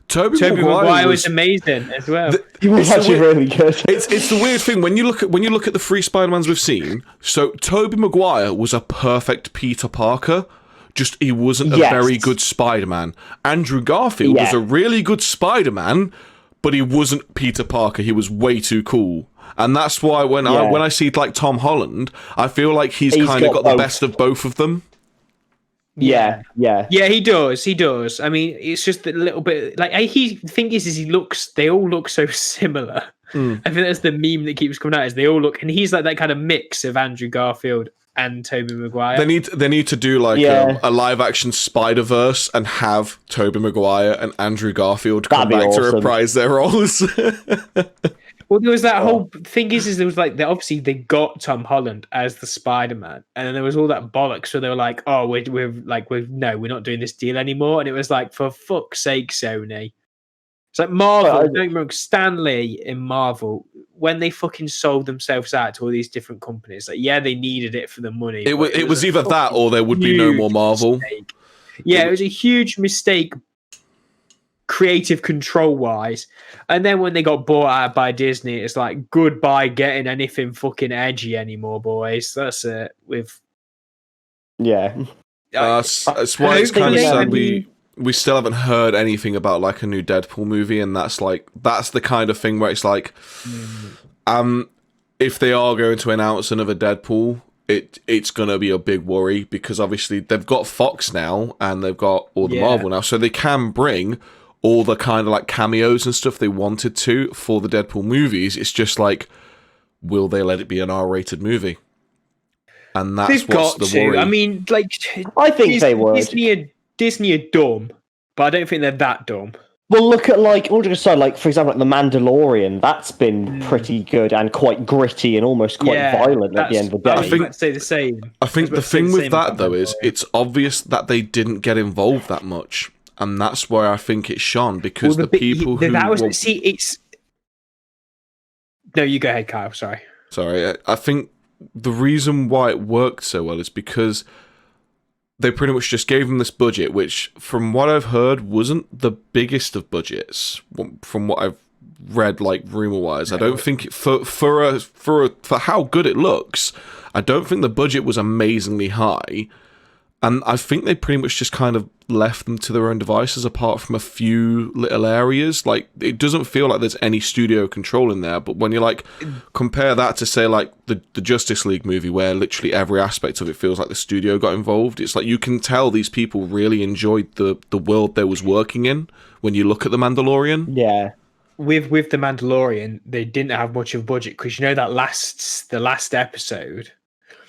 Tobey Maguire was amazing as well. He was actually really good. It's the weird thing when you look at the three Spider-Mans we've seen. So Tobey Maguire was a perfect Peter Parker. Just he wasn't a very good Spider-Man. Andrew Garfield was a really good Spider-Man, but he wasn't Peter Parker. He was way too cool. And that's why when I see like Tom Holland, I feel like he's kind of got the best of both of them. Yeah, yeah. Yeah, he does. He does. I mean, it's just a little bit like the thing is he looks. They all look so similar. Mm. I think that's the meme that keeps coming out. Is they all look, and he's like that kind of mix of Andrew Garfield and Tobey Maguire. They need to do like a live action Spider-Verse and have Tobey Maguire and Andrew Garfield come back to reprise their roles. Well, there was that whole thing is there was like obviously they got Tom Holland as the Spider-Man, and then there was all that bollocks where they were like, "Oh, we're not doing this deal anymore," and it was like, for fuck's sake, Sony. It's like Marvel. Don't get me wrong, Stan Lee in Marvel, when they fucking sold themselves out to all these different companies, like they needed it for the money. It was either that or there would be no more Marvel. Mistake. Yeah, it was a huge mistake, creative control wise. And then when they got bought out by Disney, it's like goodbye getting anything fucking edgy anymore, boys. That's it. That's why it's kind of sad we still haven't heard anything about like a new Deadpool movie, and that's the kind of thing where it's like if they are going to announce another Deadpool, it's gonna be a big worry, because obviously they've got Fox now and they've got all the Marvel now, so they can bring all the kind of like cameos and stuff they wanted to for the Deadpool movies. It's just like, will they let it be an R-rated movie? And that's what's the worry. I mean, like, I think they would. Disney are dumb, but I don't think they're that dumb. Well, look at for example, like The Mandalorian. That's been pretty good and quite gritty and almost quite violent at the end of the day. I think I'd say the same. I think the thing with that though is it's obvious that they didn't get involved that much. And that's where I think it shone, because No, you go ahead, Kyle. Sorry. I think the reason why it worked so well is because they pretty much just gave them this budget, which, from what I've heard, wasn't the biggest of budgets. From what I've read, like rumor-wise, I don't think for how good it looks, I don't think the budget was amazingly high. And I think they pretty much just kind of left them to their own devices, apart from a few little areas. Like, it doesn't feel like there's any studio control in there. But when you like compare that to, say, like the Justice League movie, where literally every aspect of it feels like the studio got involved, it's like you can tell these people really enjoyed the world they was working in when you look at The Mandalorian. Yeah. With The Mandalorian, they didn't have much of a budget, because the last episode,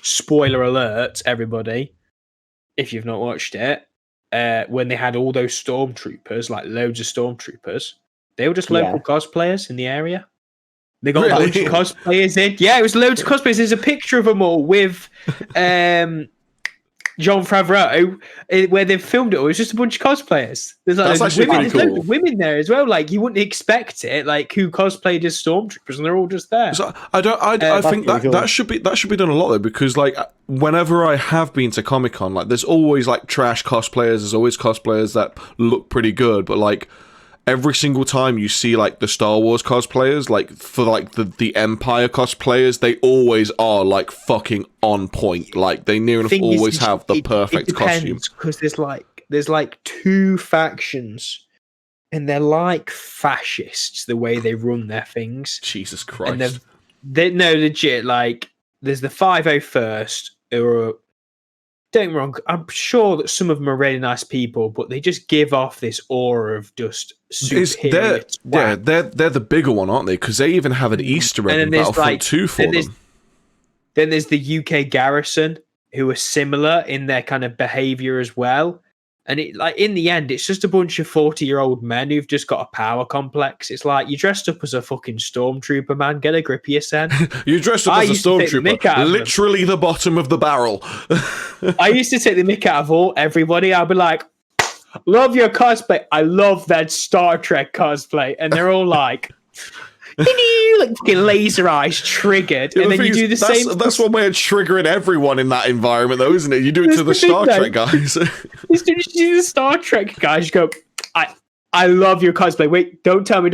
spoiler alert, everybody, if you've not watched it, when they had all those stormtroopers, like loads of stormtroopers, they were just local cosplayers in the area. They got a bunch of cosplayers in. Yeah, it was loads of cosplayers. There's a picture of them all with Jon Favreau, where they've filmed it all. It's just a bunch of cosplayers. There's like loads of women there as well. Like, you wouldn't expect it. Like, who cosplayed as stormtroopers, and they're all just there. So I think that should be done a lot though, because like whenever I have been to Comic-Con, like there's always like trash cosplayers. There's always cosplayers that look pretty good, but like every single time you see like the Star Wars cosplayers, like for like the Empire cosplayers, they always are like fucking on point. Like they near enough always have the perfect costume. Because there's like two factions, and they're like fascists the way they run their things. Jesus Christ! And they're no legit. Like, there's the 501st, who are, don't get me wrong, I'm sure that some of them are really nice people, but they just give off this aura of just superior. They're the bigger one, aren't they? Because they even have an Easter egg in Battlefront 2 for them. Then there's the UK garrison, who are similar in their kind of behaviour as well. And it, like, in the end, it's just a bunch of 40-year-old men who've just got a power complex. It's like, you dressed up as a fucking stormtrooper, man. Get a grip of yourself. You dressed up as a stormtrooper. Literally the bottom of the barrel. I used to take the mick out of everybody. I'd be like, love your cosplay. I love that Star Trek cosplay. And they're all like... like fucking laser eyes triggered, and then you do the same. That's one way of triggering everyone in that environment, though, isn't it? You do it to the Star Trek guys. You do the Star Trek guys. You go, I love your cosplay. Wait, don't tell me.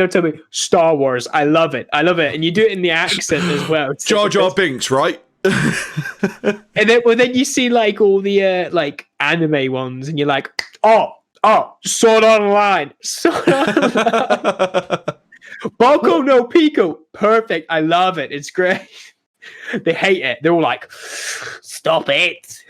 Star Wars. I love it. And you do it in the accent as well. Jar Jar Binks, right? And then you see like all the like anime ones, and you're like, oh, Sword Online. Boko no Pico. Perfect. I love it. It's great. They hate it. They're all like, stop it.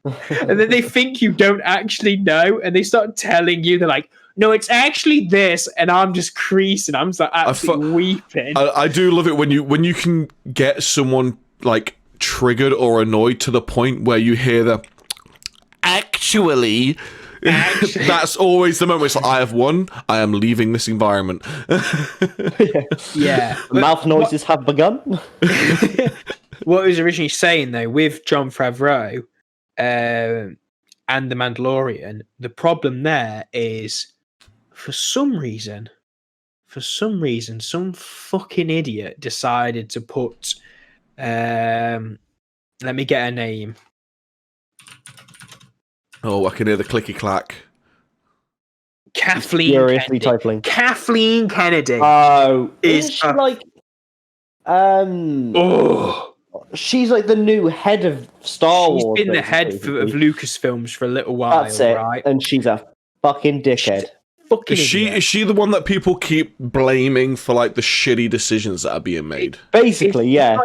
And then they think you don't actually know, and they start telling you. They're like, "No, it's actually this," and I'm just creasing. I'm just like absolutely weeping. I do love it when you can get someone like triggered or annoyed to the point where you hear the actually. That's always the moment. It's like, I have won. I am leaving this environment. Yeah. Mouth noises have begun. What I was originally saying though, with Jon Favreau and The Mandalorian, the problem there is for some reason, some fucking idiot decided to put let me get a name. Oh, I can hear the clicky clack. Kathleen Furiously Kennedy. typing. Kathleen Kennedy. Oh, Is isn't she like she's like the new head of Star Wars. She's been the head of Lucasfilms for a little while, That's it, right? and she's a fucking dickhead. Fucking Is she the one that people keep blaming for like the shitty decisions that are being made? Basically, yeah.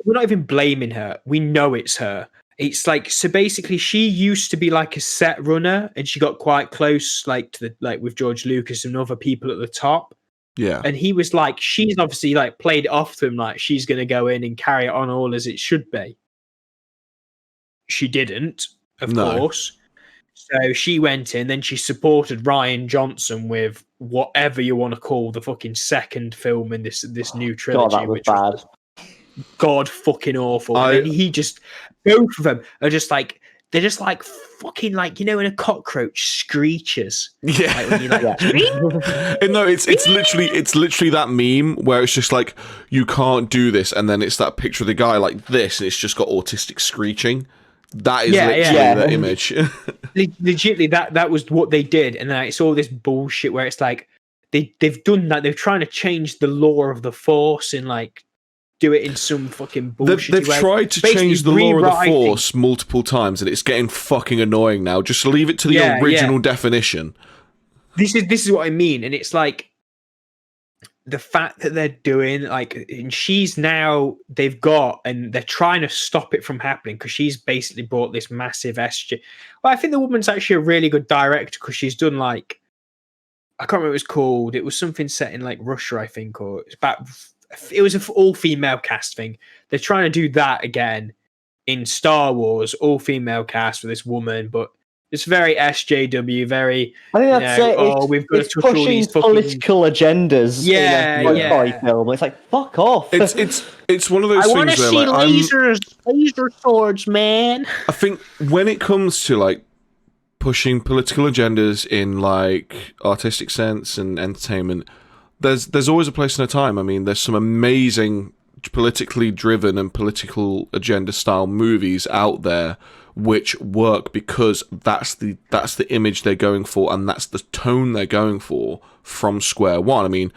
We're not even blaming her. We know it's her. It's like, so basically she used to be like a set runner, and she got quite close like to the like with George Lucas and other people at the top. Yeah. And he was like, she's obviously like played it off to him like she's gonna go in and carry it on all as it should be. She didn't, of course. So she went in, then she supported Rian Johnson with whatever you want to call the fucking second film in this new trilogy. God, that was bad. God fucking awful. And then he just, both of them are just like, they're just like fucking like, you know, when a cockroach screeches. Yeah. Like when you like, And no, it's literally that meme where it's just like, you can't do this, and then it's that picture of the guy like this, and it's just got autistic screeching. That is literally the image. Legitimately, that was what they did, and then it's all this bullshit where it's like they've done that. They're trying to change the law of the Force and like do it in some fucking bullshit. They've tried to change the law of the Force multiple times, and it's getting fucking annoying now. Just leave it to the original definition. This is what I mean, and it's like the fact that they're doing like, and she's now they've got, and they're trying to stop it from happening because she's basically brought this massive SJ. Well, I think the woman's actually a really good director because she's done like, I can't remember what it was called. It was something set in like Russia, I think, or it's about. It was an all-female cast thing. They're trying to do that again in Star Wars, all-female cast with this woman, but it's very SJW, very. I think that's it. We've got to touch all these political agendas. Yeah, in a sci-fi film. It's like, fuck off. It's one of those things. I want to see laser swords, man. I think when it comes to like pushing political agendas in like artistic sense and entertainment, there's always a place and a time. I mean, there's some amazing politically driven and political agenda style movies out there which work because that's the image they're going for, and that's the tone they're going for from square one. I mean,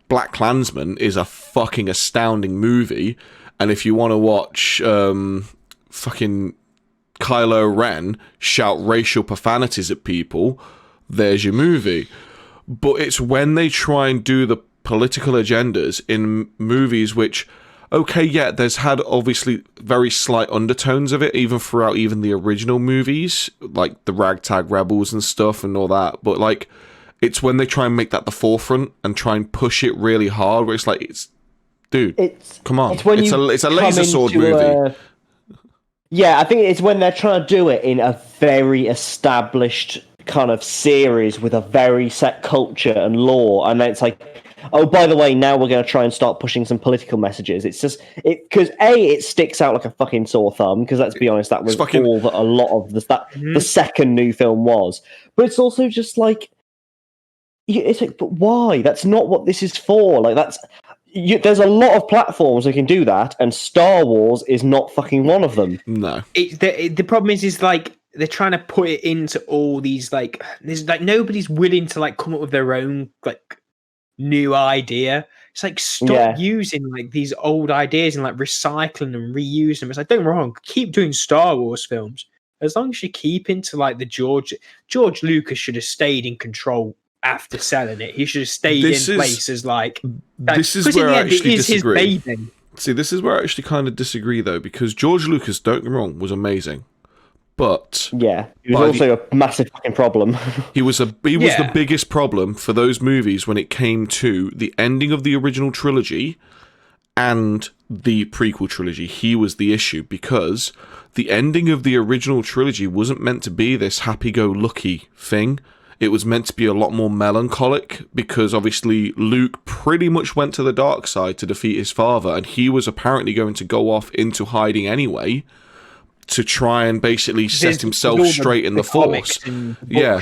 Black Klansman is a fucking astounding movie, and if you want to watch fucking Kylo Ren shout racial profanities at people, there's your movie. But it's when they try and do the political agendas in movies which, okay, yeah, there's had obviously very slight undertones of it, even throughout even the original movies, like the Ragtag Rebels and stuff and all that. But like, it's when they try and make that the forefront and try and push it really hard, where it's like, come on, it's a laser sword movie. Yeah, I think it's when they're trying to do it in a very established kind of series with a very set culture and lore, and then it's like, oh, by the way, now we're going to try and start pushing some political messages. It's just because it sticks out like a fucking sore thumb. Because let's be honest, that was all that a lot of the second new film was. But it's also just like, it's like, but why? That's not what this is for. Like there's a lot of platforms that can do that, and Star Wars is not fucking one of them. No, the problem is like, they're trying to put it into all these like, there's like nobody's willing to like come up with their own like new idea. It's like, stop using like these old ideas and like recycling and reuse them. It's like, don't get me wrong, keep doing Star Wars films as long as you keep into like the George Lucas should have stayed in control after selling it. He should have stayed places like this is where I actually disagree. His baby. See, this is where I actually kind of disagree though, because George Lucas, don't get me wrong, was amazing. But Yeah, he was By also a massive fucking problem. he was the biggest problem for those movies when it came to the ending of the original trilogy and the prequel trilogy. He was the issue because the ending of the original trilogy wasn't meant to be this happy-go-lucky thing. It was meant to be a lot more melancholic because obviously Luke pretty much went to the dark side to defeat his father, and he was apparently going to go off into hiding anyway to try and basically set himself straight in the Force. Yeah,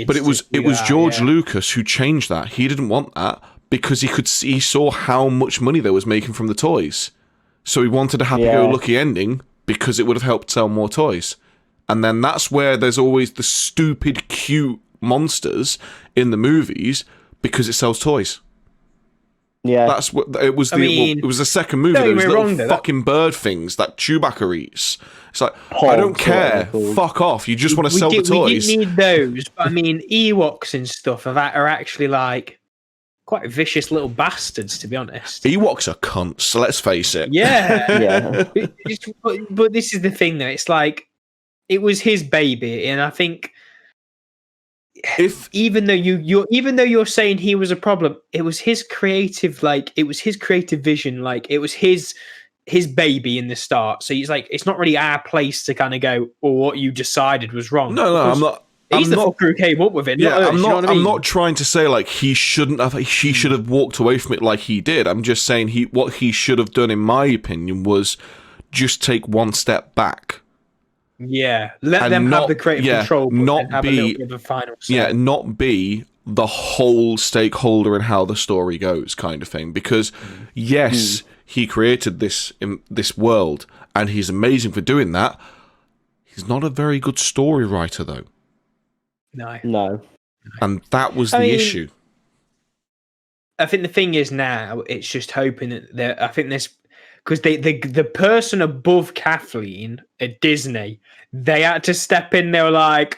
but it was George Lucas who changed that. He didn't want that because he saw how much money they was making from the toys. So he wanted a happy-go-lucky ending because it would have helped sell more toys. And then that's where there's always the stupid, cute monsters in the movies because it sells toys. Yeah, that's what it was. It was the second movie. Those little fucking bird things that Chewbacca eats. It's like, I don't care. Fuck off. You just want to sell the toys. We didn't need those, but I mean, Ewoks and stuff are actually like quite vicious little bastards, to be honest. Ewoks are cunts. So let's face it. Yeah, yeah. But this is the thing, though. It's like it was his baby, and I think. Even though you're saying he was a problem, it was his creative vision, like it was his baby in the start. So he's like, it's not really our place to kind of go, or what you decided was wrong. No, I'm not. He's the fucker who came up with it. Yeah, I'm not trying to say like he should have walked away from it like he did. I'm just saying what he should have done, in my opinion, was just take one step back. Yeah, let them have the creative control, but have a little bit of a final say. Yeah, not be the whole stakeholder in how the story goes, kind of thing. Because yes, he created this world, and he's amazing for doing that. He's not a very good story writer, though. No, and that was the issue. I think the thing is now, it's just hoping that I think this. Because the person above Kathleen at Disney, they had to step in. They were like,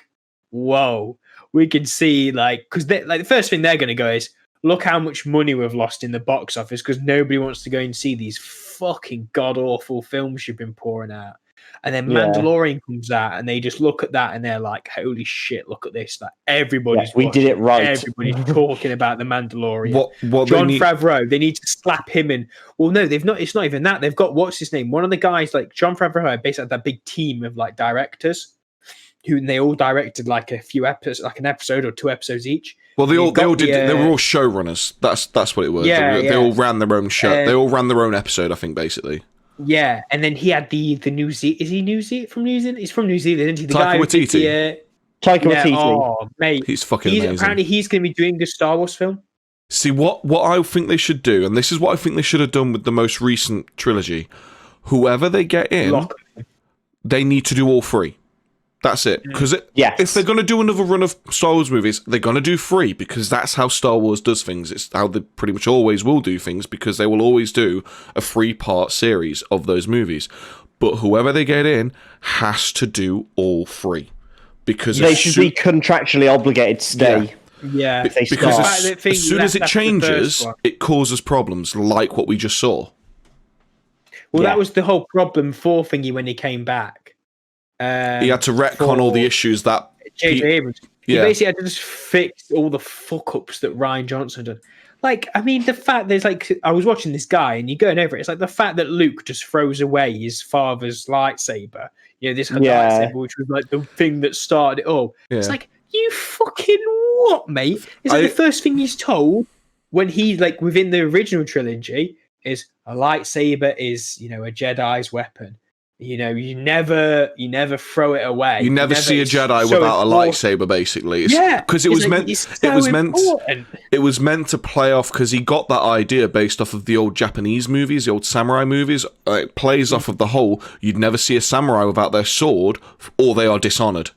"Whoa, we can see because the first thing they're going to go is look how much money we've lost in the box office because nobody wants to go and see these fucking god awful films you've been pouring out." And then Mandalorian comes out, and they just look at that, and they're like, "Holy shit! Look at this! Like everybody's we did it right. Everybody's talking about the Mandalorian." What John Favreau, they need to slap him in. Well, no, they've not. It's not even that. They've got what's his name? One of the guys, like John Favreau, basically had that big team of like directors, who they all directed like a few episodes, like an episode or 2 episodes each. Well, they all did. They were all showrunners. That's what it was. Yeah, they all ran their own show. They all ran their own episode, I think, basically. Yeah, and then he had the New Zealand. Is he New Zealand from New Zealand? He's from New Zealand, isn't he? The Taika Waititi. Taika Waititi. Oh, mate, he's fucking amazing. Apparently, he's going to be doing the Star Wars film. See what I think they should do, and this is what I think they should have done with the most recent trilogy. Whoever they get in, they need to do all 3. That's it. Because if they're going to do another run of Star Wars movies, they're going to do 3 because that's how Star Wars does things. It's how they pretty much always will do things because they will always do a 3-part series of those movies. But whoever they get in has to do all 3 because they should be contractually obligated to stay. Yeah, because as soon as it changes, it causes problems like what we just saw. Well, that was the whole problem for Thingy when he came back. He had to retcon all the issues that J.J. Abrams. He basically had to just fix all the fuck-ups that Rian Johnson did. Like, I mean, the fact there's I was watching this guy and you're going over it. It's like the fact that Luke just throws away his father's lightsaber. You know, this lightsaber, which was like the thing that started it all. Yeah. It's like, you fucking what, mate? Is that the first thing he's told when he, within the original trilogy, is a lightsaber is, a Jedi's weapon. You never throw it away. You never see a Jedi without a lightsaber, basically. Because it was meant to play off because he got that idea based off of the old Japanese movies, the old samurai movies. It plays off of the whole, you'd never see a samurai without their sword or they are dishonored.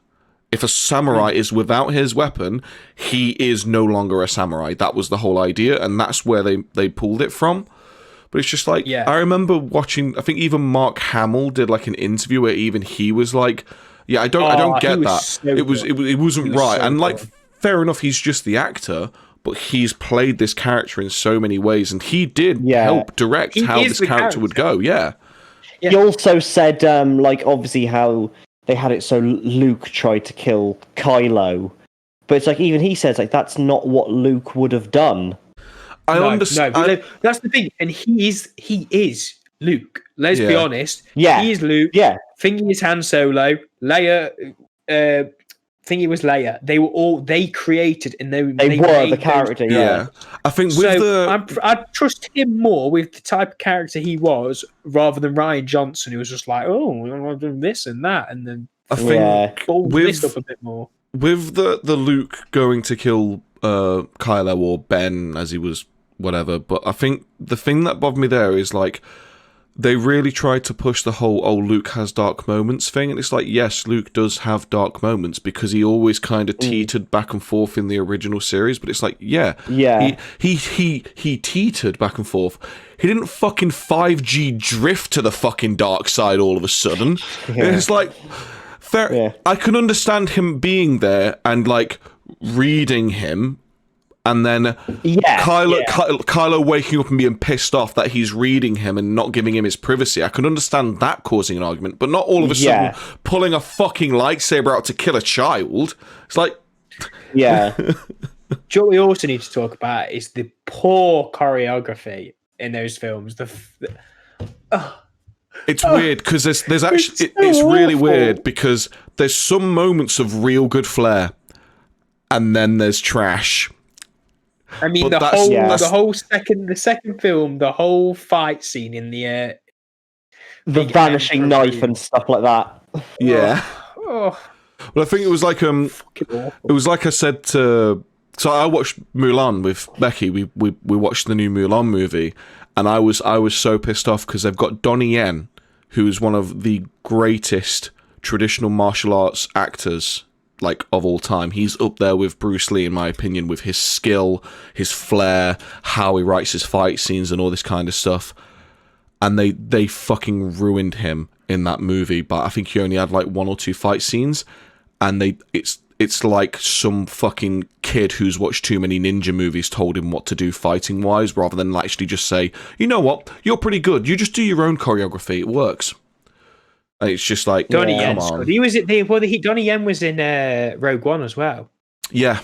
If a samurai is without his weapon, he is no longer a samurai. That was the whole idea, and that's where they pulled it from. But it's just like, I remember watching, I think even Mark Hamill did an interview where even he was like, I don't get that. So it wasn't right. So and fair enough, he's just the actor, but he's played this character in so many ways, and he did help direct how this character would go. Yeah. He also said, obviously how they had it so Luke tried to kill Kylo. But it's like, even he says, like, that's not what Luke would have done. I No, understand. that's the thing, and he is Luke. Let's be Yeah. honest. Yeah. He is Luke. Yeah. Thingy is Han Solo. Leia. Thingy was Leia. They created and they They made were the those character, Yeah. I think with I trust him more with the type of character he was rather than Ryan Johnson, who was just like, oh, I'm doing this and that, and then I think balls this up a bit more. With the Luke going to kill Kylo or Ben as he was whatever, but I think the thing that bothered me there is like they really tried to push the whole Luke has dark moments thing, and it's like, yes, Luke does have dark moments because he always kind of teetered back and forth in the original series, but it's like, he teetered back and forth. He didn't fucking 5G drift to the fucking dark side all of a sudden. It's like fair. Yeah. I can understand him being there and like reading him, and then Kylo waking up and being pissed off that he's reading him and not giving him his privacy. I can understand that causing an argument, but not all of a sudden pulling a fucking lightsaber out to kill a child. It's like, yeah. Do you know what we also need to talk about is the poor choreography in those films. It's weird because there's actually it's so really awful. weird because there's some moments of real good flair, and then there's trash. I mean, But the second film, the whole fight scene in the vanishing knife and stuff like that. Yeah. Oh, Well, I think it was like fucking awful. it was like I said to. So I watched Mulan with Becky. We watched the new Mulan movie, and I was so pissed off because they've got Donnie Yen, who's one of the greatest traditional martial arts actors like of all time. He's up there with Bruce Lee, in my opinion, with his skill, his flair, how he writes his fight scenes, and all this kind of stuff. And they fucking ruined him in that movie. But I think he only had like 1 or 2 fight scenes, and it's like some fucking kid who's watched too many ninja movies told him what to do fighting wise, rather than actually just say, you know what, you're pretty good. You just do your own choreography. It works. And it's just like, Donnie come Yen's on. good. He was Donnie Yen was in Rogue One as well. Yeah.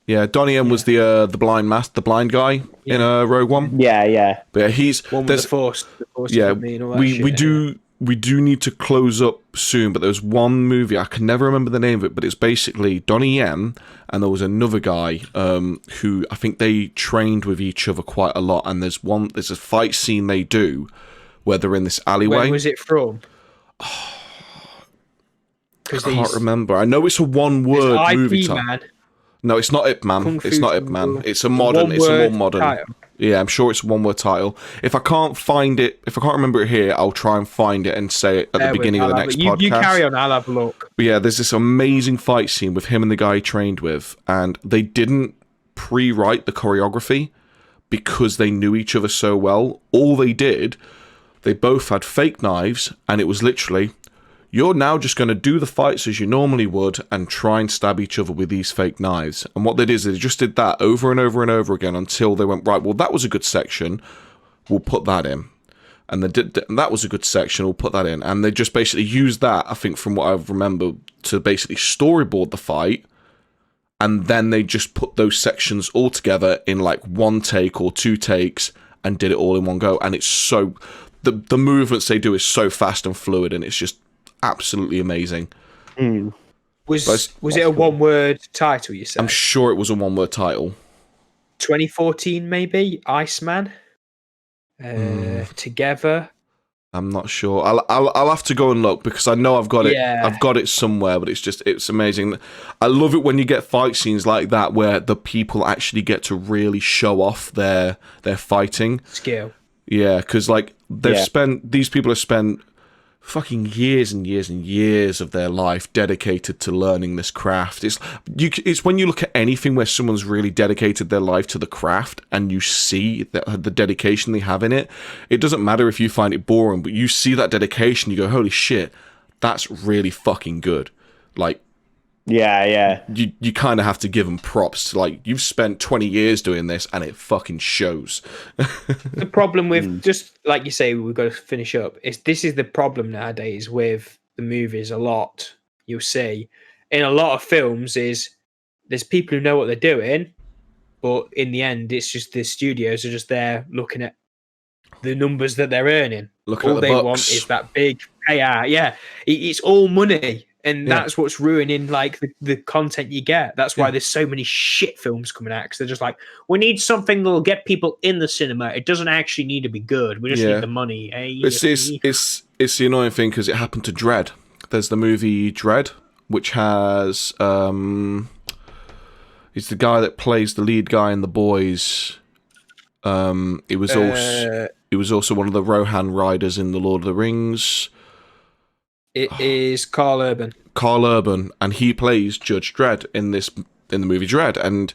Donnie Yen was the blind guy in Rogue One. Yeah. But yeah, he's One with the Force. yeah. Me and all that We shit, we do need to close up soon. But there's one movie I can never remember the name of it, but it's basically Donnie Yen and there was another guy who I think they trained with each other quite a lot. And there's a fight scene they do where they're in this alleyway. When was it from? I can't remember. I know it's a one-word movie title. Man. No, it's not Ip Man. It's not Ip Man. It's a modern. It's a more modern. Title. Yeah, I'm sure it's a one-word title. If I can't remember it here, I'll try and find it and say it at the beginning of the next podcast. You carry on. I'll have a look. But yeah, there's this amazing fight scene with him and the guy he trained with, and they didn't pre-write the choreography because they knew each other so well. All they did, they both had fake knives, and it was literally, you're now just going to do the fights as you normally would and try and stab each other with these fake knives. And what they did is they just did that over and over and over again until they went, right, well, that was a good section. We'll put that in. And that was a good section. We'll put that in. And they just basically used that, I think, from what I remember, to basically storyboard the fight. And then they just put those sections all together in like 1 take or 2 takes and did it all in one go. And it's so... The movements they do is so fast and fluid, and it's just absolutely amazing. Was it a one-word title, you said? I'm sure it was a one-word title. 2014, maybe? Iceman? Together? I'm not sure. I'll have to go and look because I know I've got it. Yeah. I've got it somewhere, but it's amazing. I love it when you get fight scenes like that where the people actually get to really show off their fighting Skill. Yeah, because like these people have spent fucking years and years and years of their life dedicated to learning this craft. It's when you look at anything where someone's really dedicated their life to the craft and you see the dedication they have in it. It doesn't matter if you find it boring, but you see that dedication, you go, holy shit, that's really fucking good. Like, yeah. You kind of have to give them props. Like, you've spent 20 years doing this and it fucking shows. The problem with, just like you say, we've got to finish up, this is the problem nowadays with the movies a lot, you'll see in a lot of films is there's people who know what they're doing, but in the end, it's just the studios are just there looking at the numbers that they're earning. Looking all at the they bucks. want is that big payout. Yeah, it's all money, and that's what's ruining like the content you get. That's why there's so many shit films coming out, because they're just like, we need something that'll get people in the cinema. It doesn't actually need to be good. We just need the money. It's the annoying thing because it happened to Dredd. There's the movie Dredd, which has it's the guy that plays the lead guy in The Boys. It was also one of the Rohan riders in The Lord of the Rings. It is Carl Urban. Carl Urban, and he plays Judge Dredd in the movie Dredd, and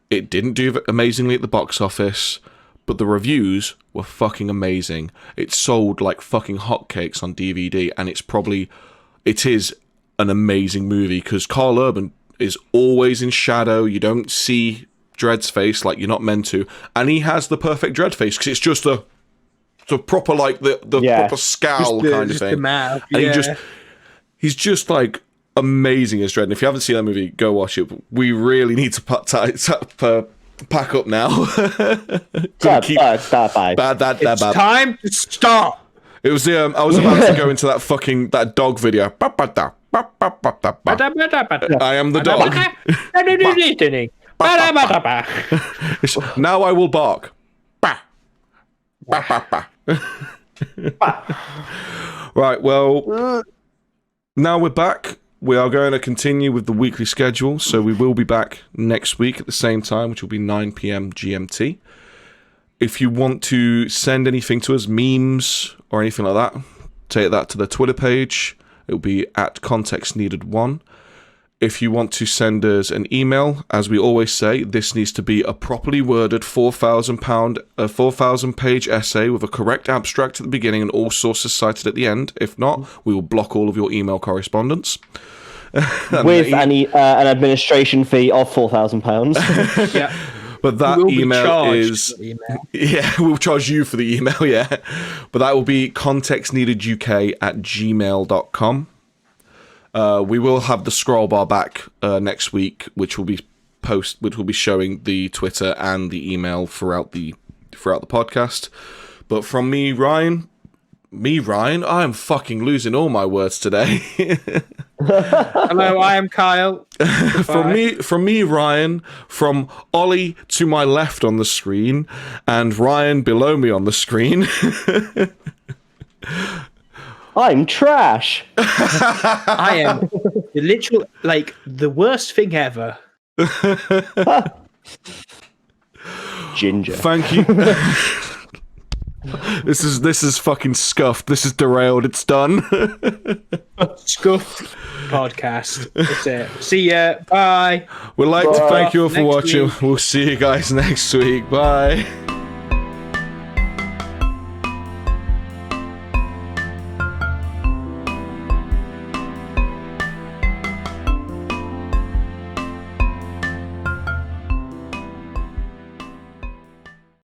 it didn't do amazingly at the box office, but the reviews were fucking amazing. It sold like fucking hotcakes on DVD, and it is an amazing movie because Carl Urban is always in shadow. You don't see Dredd's face like you're not meant to, and he has the perfect Dredd face because it's just a proper like the proper scowl kind of thing. Mouth, and he's just like amazing as Dredd. And if you haven't seen that movie, go watch it. We really need to pack up now. It's time to stop. It was the I was about to go into that dog video. I am the dog. Now I will bark. Right, well, now we're back. We are going to continue with the weekly schedule, so we will be back next week at the same time, which will be 9 p.m. GMT. If you want to send anything to us, memes or anything like that, take that to the Twitter page. It will be at contextneeded1. If you want to send us an email, as we always say, this needs to be a properly worded 4,000-page essay with a correct abstract at the beginning and all sources cited at the end. If not, we will block all of your email correspondence. With an administration fee of £4,000. Yeah. But that email is... Yeah, we'll charge you for the email, yeah. But that will be contextneededuk@gmail.com. We will have the scroll bar back next week, which will be showing the Twitter and the email throughout the podcast. But from me, Ryan, I am fucking losing all my words today. Hello, I am Kyle. from me, Ryan, from Ollie to my left on the screen, and Ryan below me on the screen. I'm trash. I am the worst thing ever. Ginger. Thank you. This is fucking scuffed. This is derailed. It's done. Scuffed podcast. That's it. See ya. Bye. We'd like to thank you all for Next watching. week. We'll see you guys next week. Bye.